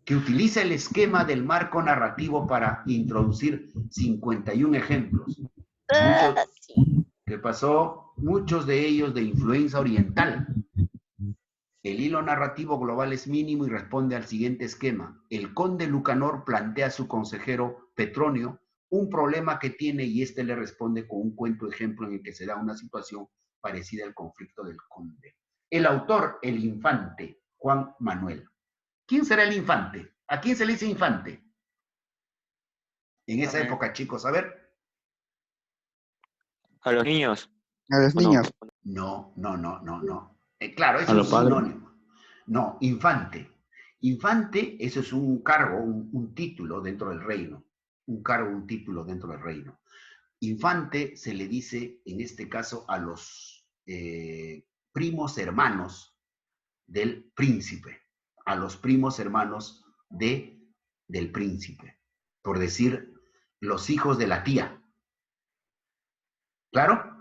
S1: que utiliza el esquema del marco narrativo para introducir 51 ejemplos. ¿Qué pasó? Muchos de ellos de influencia oriental. El hilo narrativo global es mínimo y responde al siguiente esquema. El conde Lucanor plantea a su consejero Petronio un problema que tiene y éste le responde con un cuento ejemplo en el que se da una situación parecida al conflicto del conde. El autor, el infante, Juan Manuel. ¿Quién será el infante? ¿A quién se le dice infante? En esa época, chicos, a ver.
S3: A los niños.
S8: A los niños.
S1: No. Claro, eso es un sinónimo. No, infante. Infante, eso es un cargo, un título dentro del reino. Un cargo, un título dentro del reino. Infante se le dice, en este caso, a los primos hermanos del príncipe. A los primos hermanos del príncipe. Por decir, los hijos de la tía. ¿Claro?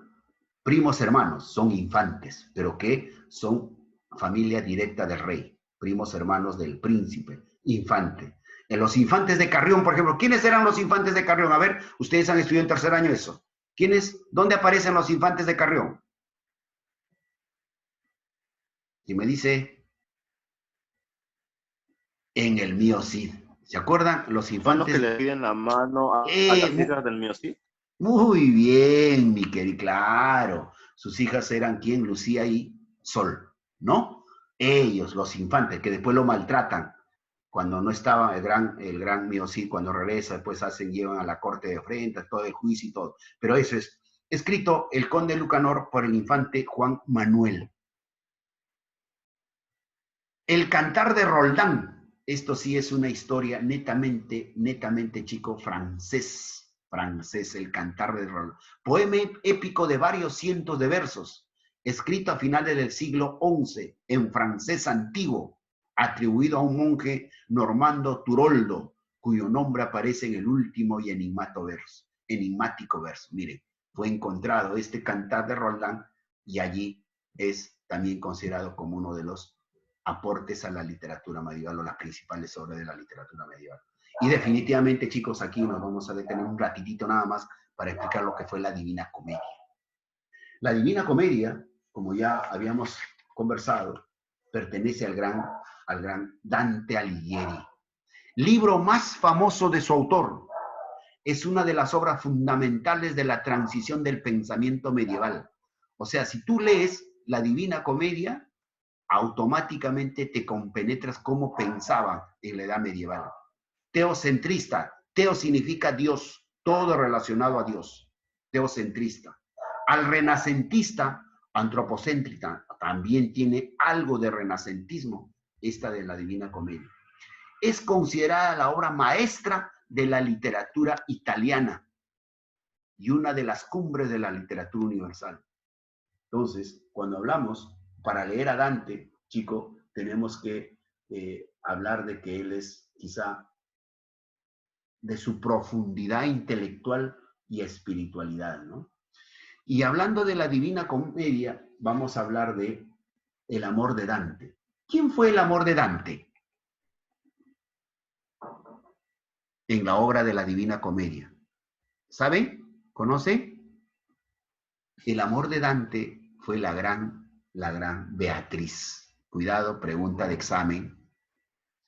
S1: Primos hermanos, son infantes, pero que son familia directa del rey. Primos hermanos del príncipe, infante. En los infantes de Carrión, por ejemplo, ¿quiénes eran los infantes de Carrión? A ver, ustedes han estudiado en tercer año eso. ¿Quiénes? ¿Dónde aparecen los infantes de Carrión? Y me dice, en el mío Cid. ¿Se acuerdan? Los infantes...
S9: Son los que le piden la mano a las hijas del mío Cid.
S1: Muy bien, mi querido, claro. Sus hijas eran ¿quién? Lucía y Sol, ¿no? Ellos, los infantes, que después lo maltratan. Cuando no estaba el gran mío Cid, cuando regresa, después llevan a la corte de frente, todo el juicio y todo. Pero eso es escrito el conde Lucanor por el infante Juan Manuel. El cantar de Roldán. Esto sí es una historia netamente, chico, francés, el cantar de Roldán. Poema épico de varios cientos de versos, escrito a finales del siglo XI, en francés antiguo, atribuido a un monje Normando Turoldo, cuyo nombre aparece en el último y enigmático verso. Miren, fue encontrado este cantar de Roldán y allí es también considerado como uno de los aportes a la literatura medieval o las principales obras de la literatura medieval. Y definitivamente, chicos, aquí nos vamos a detener un ratitito nada más para explicar lo que fue la Divina Comedia. La Divina Comedia, como ya habíamos conversado, pertenece al gran Dante Alighieri. Libro más famoso de su autor. Es una de las obras fundamentales de la transición del pensamiento medieval. O sea, si tú lees la Divina Comedia, automáticamente te compenetras cómo pensaban en la edad medieval. Teocentrista. Teo significa Dios, todo relacionado a Dios. Teocentrista. Al renacentista, antropocéntrica, también tiene algo de renacentismo, esta de la Divina Comedia. Es considerada la obra maestra de la literatura italiana y una de las cumbres de la literatura universal. Entonces, cuando hablamos, para leer a Dante, chico, tenemos que hablar de que él es quizá de su profundidad intelectual y espiritualidad, ¿no? Y hablando de la Divina Comedia, vamos a hablar de el amor de Dante. ¿Quién fue el amor de Dante? En la obra de la Divina Comedia. ¿Saben? ¿Conocen? El amor de Dante fue la gran Beatriz. Cuidado, pregunta de examen.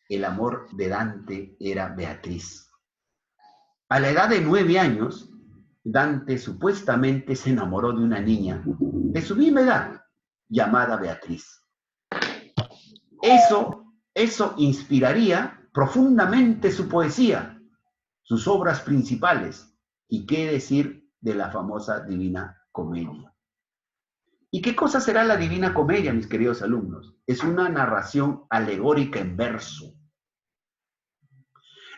S1: El amor de Dante era Beatriz. A la edad de 9 años, Dante supuestamente se enamoró de una niña de su misma edad, llamada Beatriz. Eso inspiraría profundamente su poesía, sus obras principales, y qué decir de la famosa Divina Comedia. ¿Y qué cosa será la Divina Comedia, mis queridos alumnos? Es una narración alegórica en verso.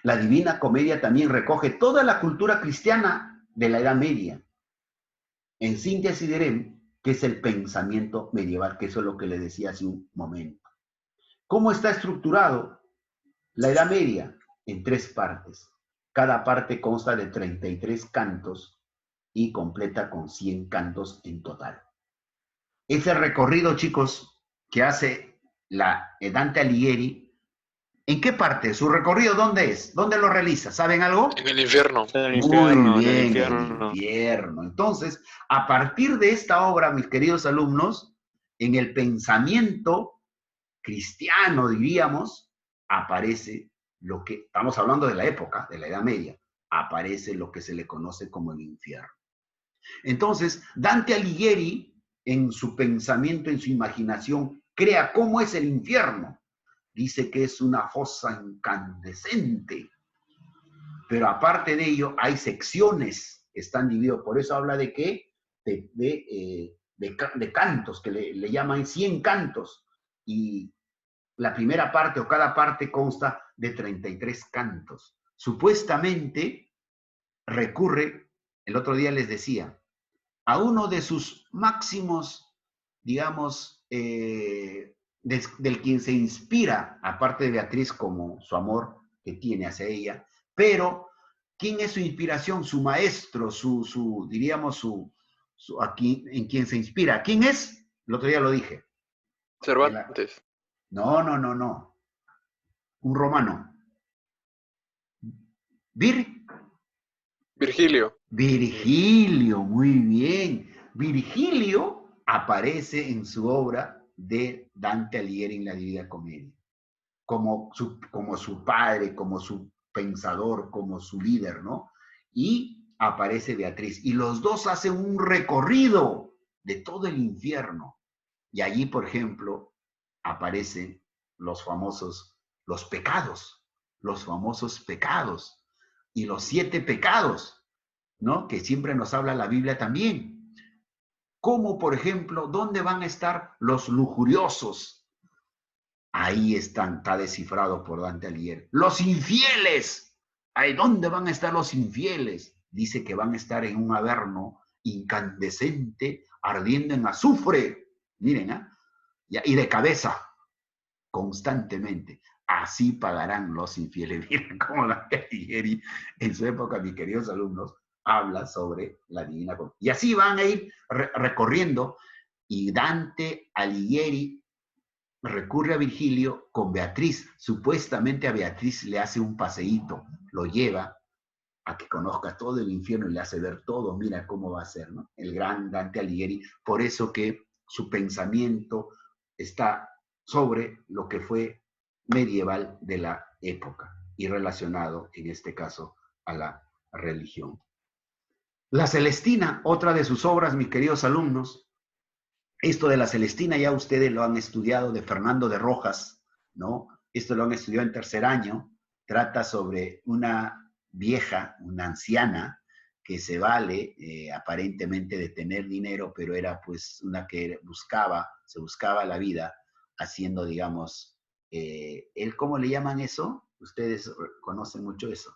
S1: La Divina Comedia también recoge toda la cultura cristiana de la Edad Media. En síntesis diré que es el pensamiento medieval, que eso es lo que le decía hace un momento. ¿Cómo está estructurado la Edad Media? En 3 partes. Cada parte consta de 33 cantos y completa con 100 cantos en total. Ese recorrido, chicos, que hace Dante Alighieri, ¿en qué parte? ¿Su recorrido dónde es? ¿Dónde lo realiza? ¿Saben algo?
S10: En el infierno.
S3: En el infierno,
S1: Muy bien,
S3: en el infierno.
S1: el infierno. Entonces, a partir de esta obra, mis queridos alumnos, en el pensamiento cristiano, diríamos, aparece lo que, estamos hablando de la época, de la Edad Media, aparece lo que se le conoce como el infierno. Entonces, Dante Alighieri, en su pensamiento, en su imaginación, crea cómo es el infierno. Dice que es una fosa incandescente. Pero aparte de ello, hay secciones que están divididas. Por eso habla de qué? De cantos, que le llaman 100 cantos. Y la primera parte o cada parte consta de 33 cantos. Supuestamente recurre, el otro día les decía, a uno de sus máximos, digamos, del quien se inspira, aparte de Beatriz como su amor que tiene hacia ella, pero ¿quién es su inspiración? Su maestro, diríamos, aquí, en quien se inspira. ¿Quién es? El otro día lo dije.
S10: Cervantes.
S1: No. Un romano.
S10: Virgilio.
S1: Virgilio, muy bien. Virgilio aparece en su obra de Dante Alighieri en la Divina Comedia, como su padre, como su pensador, como su líder, ¿no? Y aparece Beatriz. Y los dos hacen un recorrido de todo el infierno. Y allí, por ejemplo, aparecen los famosos pecados, y los 7 pecados, ¿no? Que siempre nos habla la Biblia también. Como, por ejemplo, ¿dónde van a estar los lujuriosos? Ahí está descifrado por Dante Alighieri. Los infieles. ¿Ahí dónde van a estar los infieles? Dice que van a estar en un averno incandescente, ardiendo en azufre. Miren, ¿eh? Y de cabeza, constantemente. Así pagarán los infieles. Miren cómo Dante Alighieri, en su época, mis queridos alumnos, habla sobre la Divina Comedia. Y así van a ir recorriendo, y Dante Alighieri recurre a Virgilio con Beatriz. Supuestamente a Beatriz le hace un paseíto, lo lleva a que conozca todo el infierno y le hace ver todo. Mira cómo va a ser, ¿no? El gran Dante Alighieri. Por eso que su pensamiento está sobre lo que fue medieval de la época y relacionado, en este caso, a la religión. La Celestina, otra de sus obras, mis queridos alumnos. Esto de la Celestina ya ustedes lo han estudiado, de Fernando de Rojas, ¿no? Esto lo han estudiado en 3er año. Trata sobre una vieja, una anciana, que se vale aparentemente de tener dinero, pero era pues una que se buscaba la vida haciendo, digamos, ¿cómo le llaman eso? Ustedes conocen mucho eso.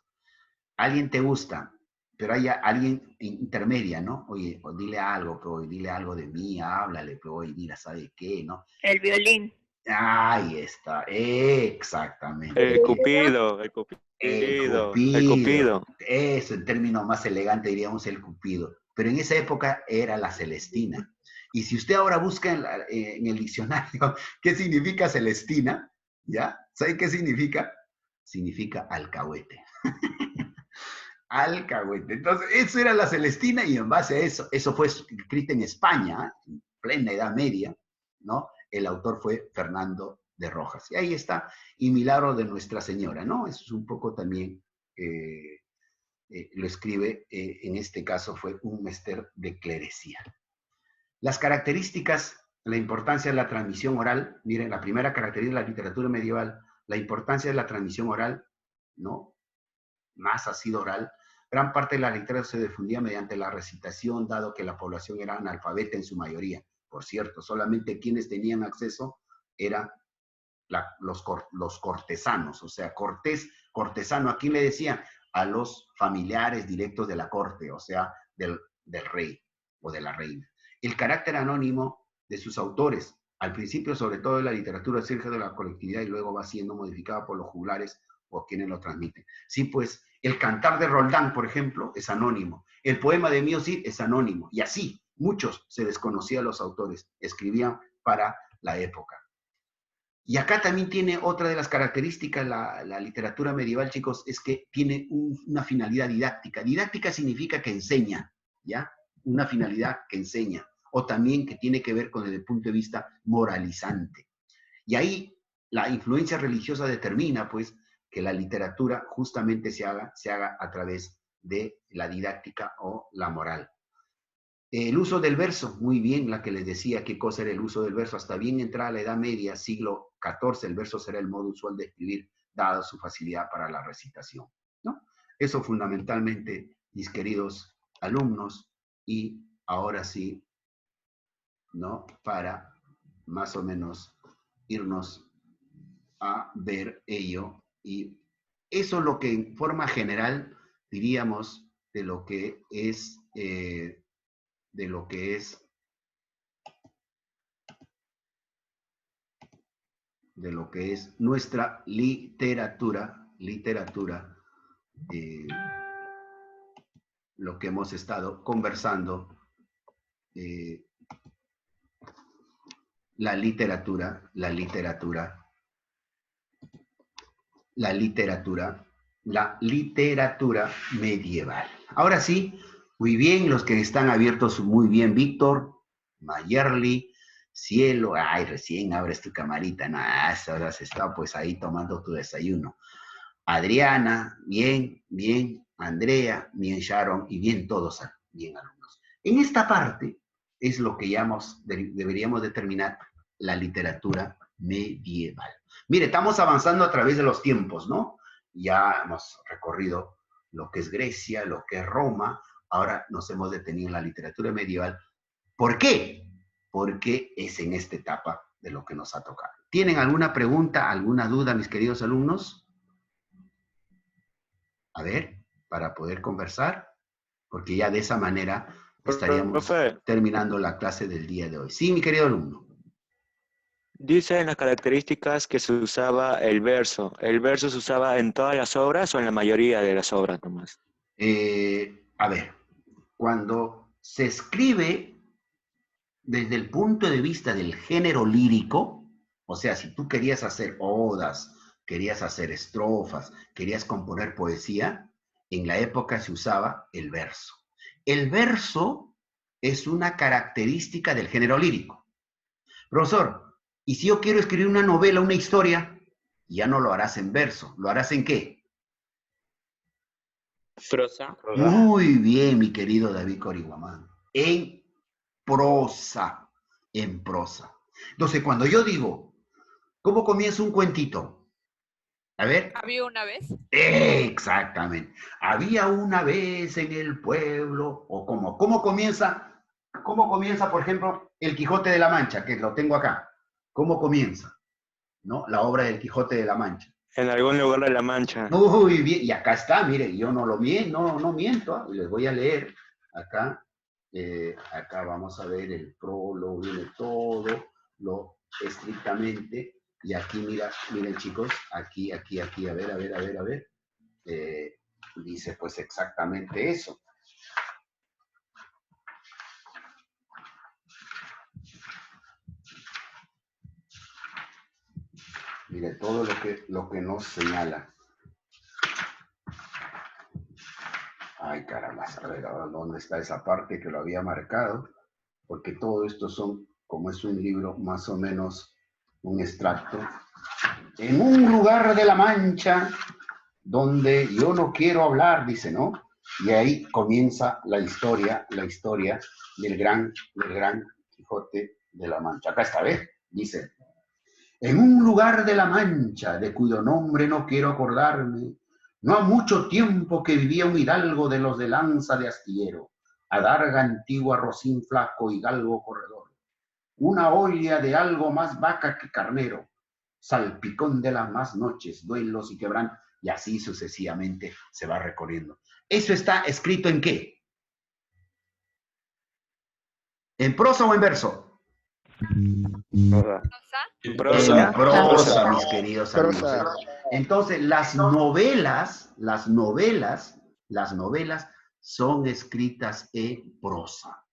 S1: Alguien te gusta, pero hay alguien intermedia, ¿no? Oye, dile algo, pero dile algo de mí, háblale, pero oye, mira, ¿sabe qué, no?
S2: El violín.
S1: Ahí está, exactamente.
S3: El cupido.
S1: El cupido. Eso, en términos más elegantes diríamos el cupido. Pero en esa época era la Celestina. Y si usted ahora busca en el diccionario qué significa Celestina, ¿ya? ¿Sabe qué significa? Significa alcahuete. Alcahuete. Entonces, eso era la Celestina, y en base a eso fue escrito en España, en plena Edad Media, ¿no? El autor fue Fernando de Rojas. Y ahí está, y Milagro de Nuestra Señora, ¿no? Eso es un poco también, lo escribe, en este caso fue un mester de clerecía. Las características, la importancia de la transmisión oral. Miren, la primera característica de la literatura medieval, la importancia de la transmisión oral, ¿no? Más ha sido oral. Gran parte de la literatura se difundía mediante la recitación, dado que la población era analfabeta en su mayoría. por cierto, solamente quienes tenían acceso eran los cortesanos, o sea, cortesano, ¿a quién le decían? A los familiares directos de la corte, o sea, del rey o de la reina. El carácter anónimo de sus autores, al principio sobre todo de la literatura, surge de la colectividad y luego va siendo modificada por los juglares o quienes lo transmiten. Sí, pues, el cantar de Roldán, por ejemplo, es anónimo. El poema de Mío Cid es anónimo. Y así, muchos se desconocían los autores, escribían para la época. Y acá también tiene otra de las características, la literatura medieval, chicos, es que tiene una finalidad didáctica. Didáctica significa que enseña, ¿ya? Una finalidad que enseña. O también que tiene que ver con el punto de vista moralizante. Y ahí la influencia religiosa determina, pues, que la literatura justamente se haga a través de la didáctica o la moral. El uso del verso, muy bien, la que les decía qué cosa era el uso del verso. Hasta bien entrada la Edad Media, siglo XIV, el verso será el modo usual de escribir, dada su facilidad para la recitación, ¿no? Eso fundamentalmente, mis queridos alumnos, y ahora sí, ¿no? Para más o menos irnos a ver ello, y eso es lo que en forma general diríamos de lo que es nuestra literatura, lo que hemos estado conversando, la literatura medieval. Ahora sí, muy bien, los que están abiertos, muy bien, Víctor, Mayerly, Cielo, ay, recién abres tu camarita, no, ahora has estado pues ahí tomando tu desayuno. Adriana, bien, bien, Andrea, bien, Sharon, y bien todos, bien alumnos. En esta parte es lo que deberíamos determinar la literatura medieval. Mire, estamos avanzando a través de los tiempos, ¿no? Ya hemos recorrido lo que es Grecia, lo que es Roma, ahora nos hemos detenido en la literatura medieval. ¿Por qué? Porque es en esta etapa de lo que nos ha tocado. ¿Tienen alguna pregunta, alguna duda, mis queridos alumnos? A ver, para poder conversar, porque ya de esa manera estaríamos terminando la clase del día de hoy. Sí, mi querido alumno.
S3: Dice en las características que se usaba el verso. ¿El verso se usaba en todas las obras o en la mayoría de las obras nomás?
S1: A ver, cuando se escribe desde el punto de vista del género lírico, o sea, si tú querías hacer odas, querías hacer estrofas, querías componer poesía, en la época se usaba el verso. El verso es una característica del género lírico. Profesor, ¿y si yo quiero escribir una novela, una historia? Ya no lo harás en verso, ¿lo harás en qué?
S6: Prosa.
S1: Muy bien, mi querido David Coriguamán. En prosa, en prosa. Entonces, cuando yo digo, ¿cómo comienza un cuentito? A ver.
S11: ¿Había una vez?
S1: Exactamente. Había una vez en el pueblo, o ¿cómo comienza, por ejemplo, el Quijote de la Mancha, que lo tengo acá? ¿Cómo comienza? ¿No? La obra del Quijote de la Mancha.
S3: En algún lugar de la Mancha.
S1: Muy bien, y acá está, mire, yo no miento, les voy a leer acá. Acá vamos a ver el prólogo, viene todo lo estrictamente, y aquí miren chicos, aquí, a ver, dice pues exactamente eso. Mire, todo lo que nos señala. Ay, caramba, a ver, ¿dónde está esa parte que lo había marcado? Porque todo esto son, como es un libro, más o menos un extracto. En un lugar de la Mancha, donde yo no quiero hablar, dice, ¿no? Y ahí comienza la historia del gran Quijote de la Mancha. Acá está, ¿ves? Dice, en un lugar de la Mancha, de cuyo nombre no quiero acordarme, no ha mucho tiempo que vivía un hidalgo de los de lanza de astillero, adarga antigua, rocín flaco y galgo corredor. una olla de algo más vaca que carnero, salpicón de las más noches, duelos y quebrantos, y así sucesivamente se va recorriendo. ¿Eso está escrito en qué? ¿En prosa o en verso?
S3: En prosa.
S1: En prosa, mis queridos alumnos. Entonces, las novelas son escritas en prosa.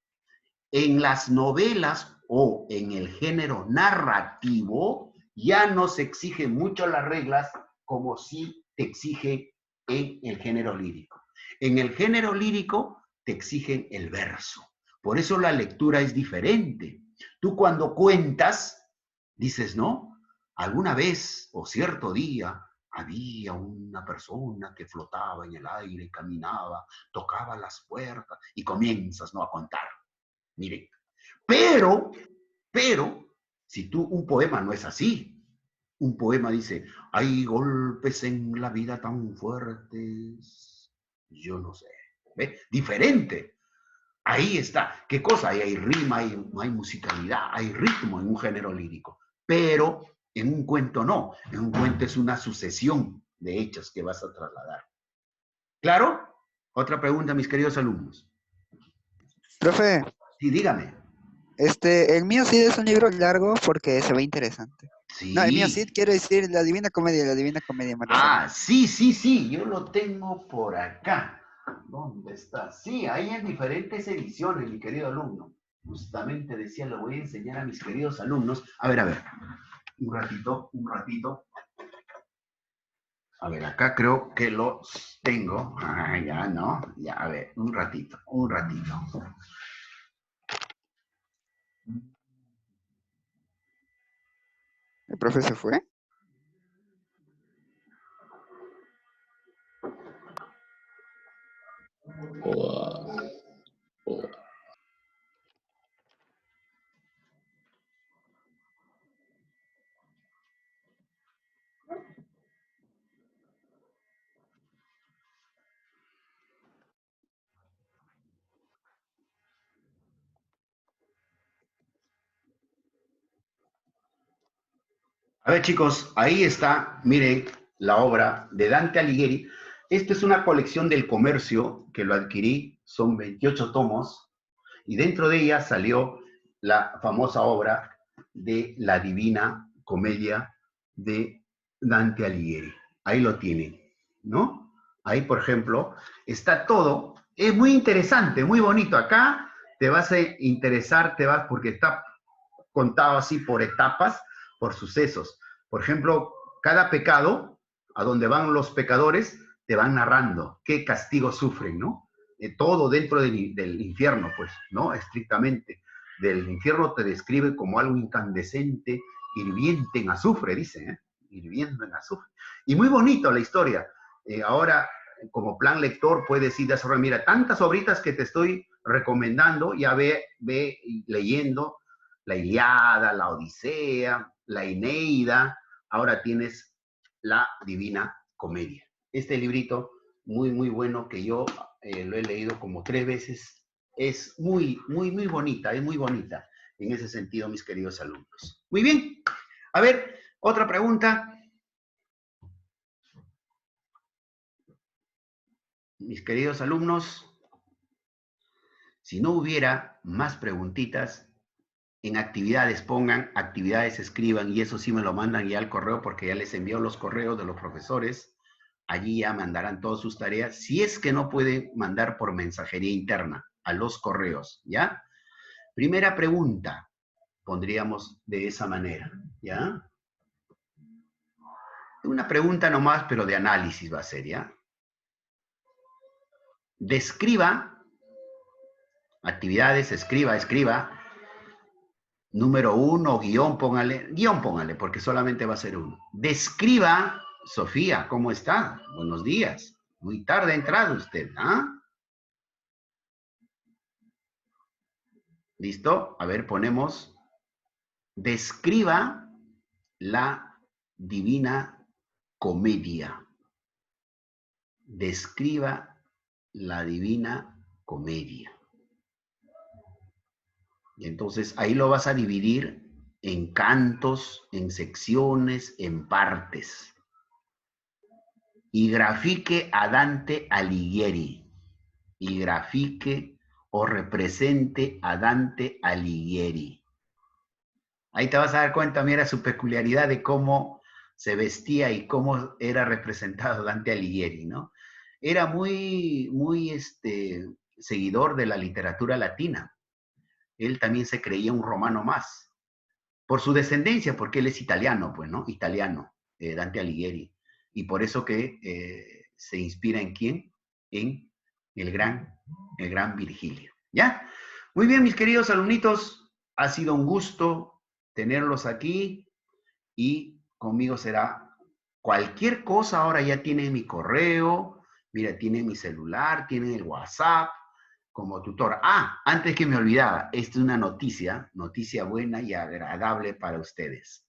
S1: En las novelas o en el género narrativo ya no se exigen mucho las reglas como si te exige en el género lírico. En el género lírico te exigen el verso. Por eso la lectura es diferente. Tú cuando cuentas, dices, ¿no? Alguna vez o cierto día había una persona que flotaba en el aire, caminaba, tocaba las puertas y comienzas, ¿no?, a contar. Mire, pero, si tú, un poema no es así. Un poema dice, hay golpes en la vida tan fuertes, yo no sé, ¿ve? Diferente. Ahí está. ¿Qué cosa? Ahí hay rima, hay musicalidad, hay ritmo en un género lírico. Pero en un cuento no. En un cuento es una sucesión de hechos que vas a trasladar. ¿Claro? Otra pregunta, mis queridos alumnos.
S11: Profe,
S1: Sí, dígame.
S11: el mío sí es un libro largo porque se ve interesante.
S1: Sí.
S11: No, el mío sí quiero decir La Divina Comedia, me refiero.
S1: Sí, yo lo tengo por acá. ¿Dónde está? Sí, hay en diferentes ediciones, mi querido alumno. Justamente decía, lo voy a enseñar a mis queridos alumnos. A ver. Un ratito. A ver, acá creo que los tengo. Ya, ¿no? Ya, a ver, un ratito.
S11: ¿El profe se fue?
S1: A ver, chicos, ahí está, miren, la obra de Dante Alighieri. Esta es una colección del comercio que lo adquirí, son 28 tomos, y dentro de ella salió la famosa obra de La Divina Comedia de Dante Alighieri. Ahí lo tienen, ¿no? Ahí, por ejemplo, está todo. Es muy interesante, muy bonito. Acá te vas a interesar, porque está contado así por etapas, por sucesos. Por ejemplo, cada pecado, a donde van los pecadores, te van narrando qué castigo sufren, ¿no? Todo dentro del infierno, pues, ¿no? Estrictamente. Del infierno te describe como algo incandescente, hirviente en azufre, dice, ¿eh? Hirviendo en azufre. Y muy bonito la historia. Ahora, como plan lector, puedes ir a mira, tantas obritas que te estoy recomendando, ya ve leyendo la Ilíada, la Odisea, la Eneida, ahora tienes la Divina Comedia. Este librito, muy, muy bueno, que yo lo he leído como 3 veces, es muy bonita, en ese sentido, mis queridos alumnos. Muy bien. A ver, otra pregunta. Mis queridos alumnos, si no hubiera más preguntitas, en actividades pongan, actividades escriban, y eso sí me lo mandan ya al correo porque ya les envió los correos de los profesores. Allí ya mandarán todas sus tareas, si es que no pueden mandar por mensajería interna a los correos, ¿ya? Primera pregunta, pondríamos de esa manera, ¿ya? Una pregunta nomás, pero de análisis va a ser, ¿ya? Describa, actividades, escriba. Número 1, guión, póngale, porque solamente va a ser 1. Describa, Sofía, ¿cómo está? Buenos días. Muy tarde ha entrado usted, ¿ah? ¿Listo? A ver, ponemos, describa la Divina Comedia. Describa la Divina Comedia. Y entonces ahí lo vas a dividir en cantos, en secciones, en partes. Y grafique a Dante Alighieri. Y grafique o represente a Dante Alighieri. Ahí te vas a dar cuenta, mira, su peculiaridad de cómo se vestía y cómo era representado Dante Alighieri, ¿no? Era muy seguidor de la literatura latina. Él también se creía un romano más. Por su descendencia, porque él es italiano, pues, ¿no? Italiano, Dante Alighieri. Y por eso que se inspira en ¿quién? En el gran Virgilio. ¿Ya? Muy bien, mis queridos alumnitos. Ha sido un gusto tenerlos aquí y conmigo será cualquier cosa. Ahora ya tienen mi correo, mira, tienen mi celular, tienen el WhatsApp como tutor. Ah, antes que me olvidaba, esta es una noticia buena y agradable para ustedes.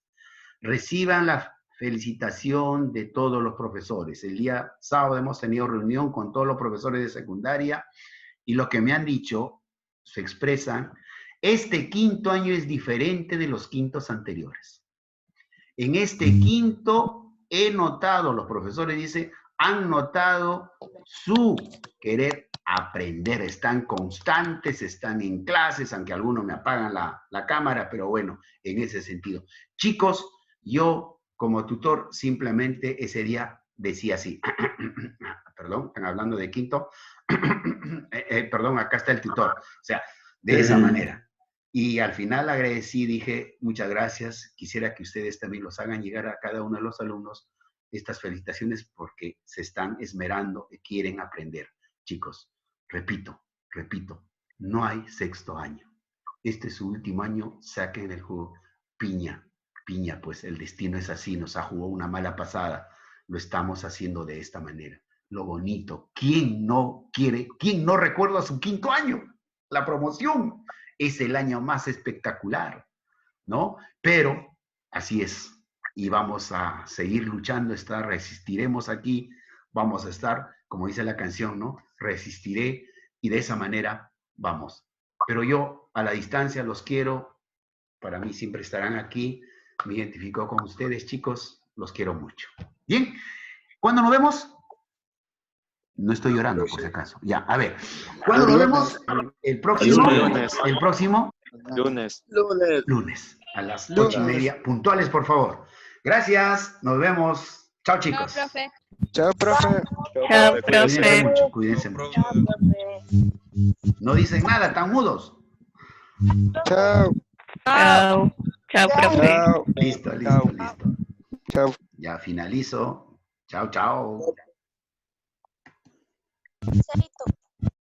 S1: Reciban la felicitación de todos los profesores. El día sábado hemos tenido reunión con todos los profesores de secundaria y lo que me han dicho, se expresan, este quinto año es diferente de los quintos anteriores. En este quinto he notado, los profesores dicen, han notado su querer aprender, están constantes, están en clases, aunque algunos me apagan la cámara, pero bueno, en ese sentido. Chicos, yo como tutor simplemente ese día decía así, perdón, están hablando de quinto, perdón, acá está el tutor, o sea, de esa manera. Y al final agradecí, dije, muchas gracias, quisiera que ustedes también los hagan llegar a cada uno de los alumnos estas felicitaciones porque se están esmerando y quieren aprender. Chicos, repito, no hay sexto año. Este es su último año, saquen el jugo. Piña, pues el destino es así, nos ha jugado una mala pasada, lo estamos haciendo de esta manera. Lo bonito, ¿quién no recuerda su quinto año? La promoción es el año más espectacular, ¿no? Pero así es, y vamos a seguir luchando, resistiremos aquí, vamos a estar, como dice la canción, ¿no? Resistiré, y de esa manera vamos. Pero yo a la distancia los quiero, para mí siempre estarán aquí, me identifico con ustedes, chicos, los quiero mucho. Bien, ¿cuándo nos vemos? No estoy llorando, por si acaso. Ya, a ver. ¿Cuándo nos vemos? El próximo. Lunes. A las 8:30. Puntuales, por favor. Gracias. Nos vemos. Chao, chicos.
S7: Chao, profe.
S11: Chao, profe.
S2: Chao, profe.
S1: Cuídense mucho. No dicen nada, están mudos.
S11: Chao.
S2: Chao. Chao, profe.
S11: Chao.
S1: Listo.
S11: Chao.
S1: Ya finalizo. Chao.
S7: Cerrito.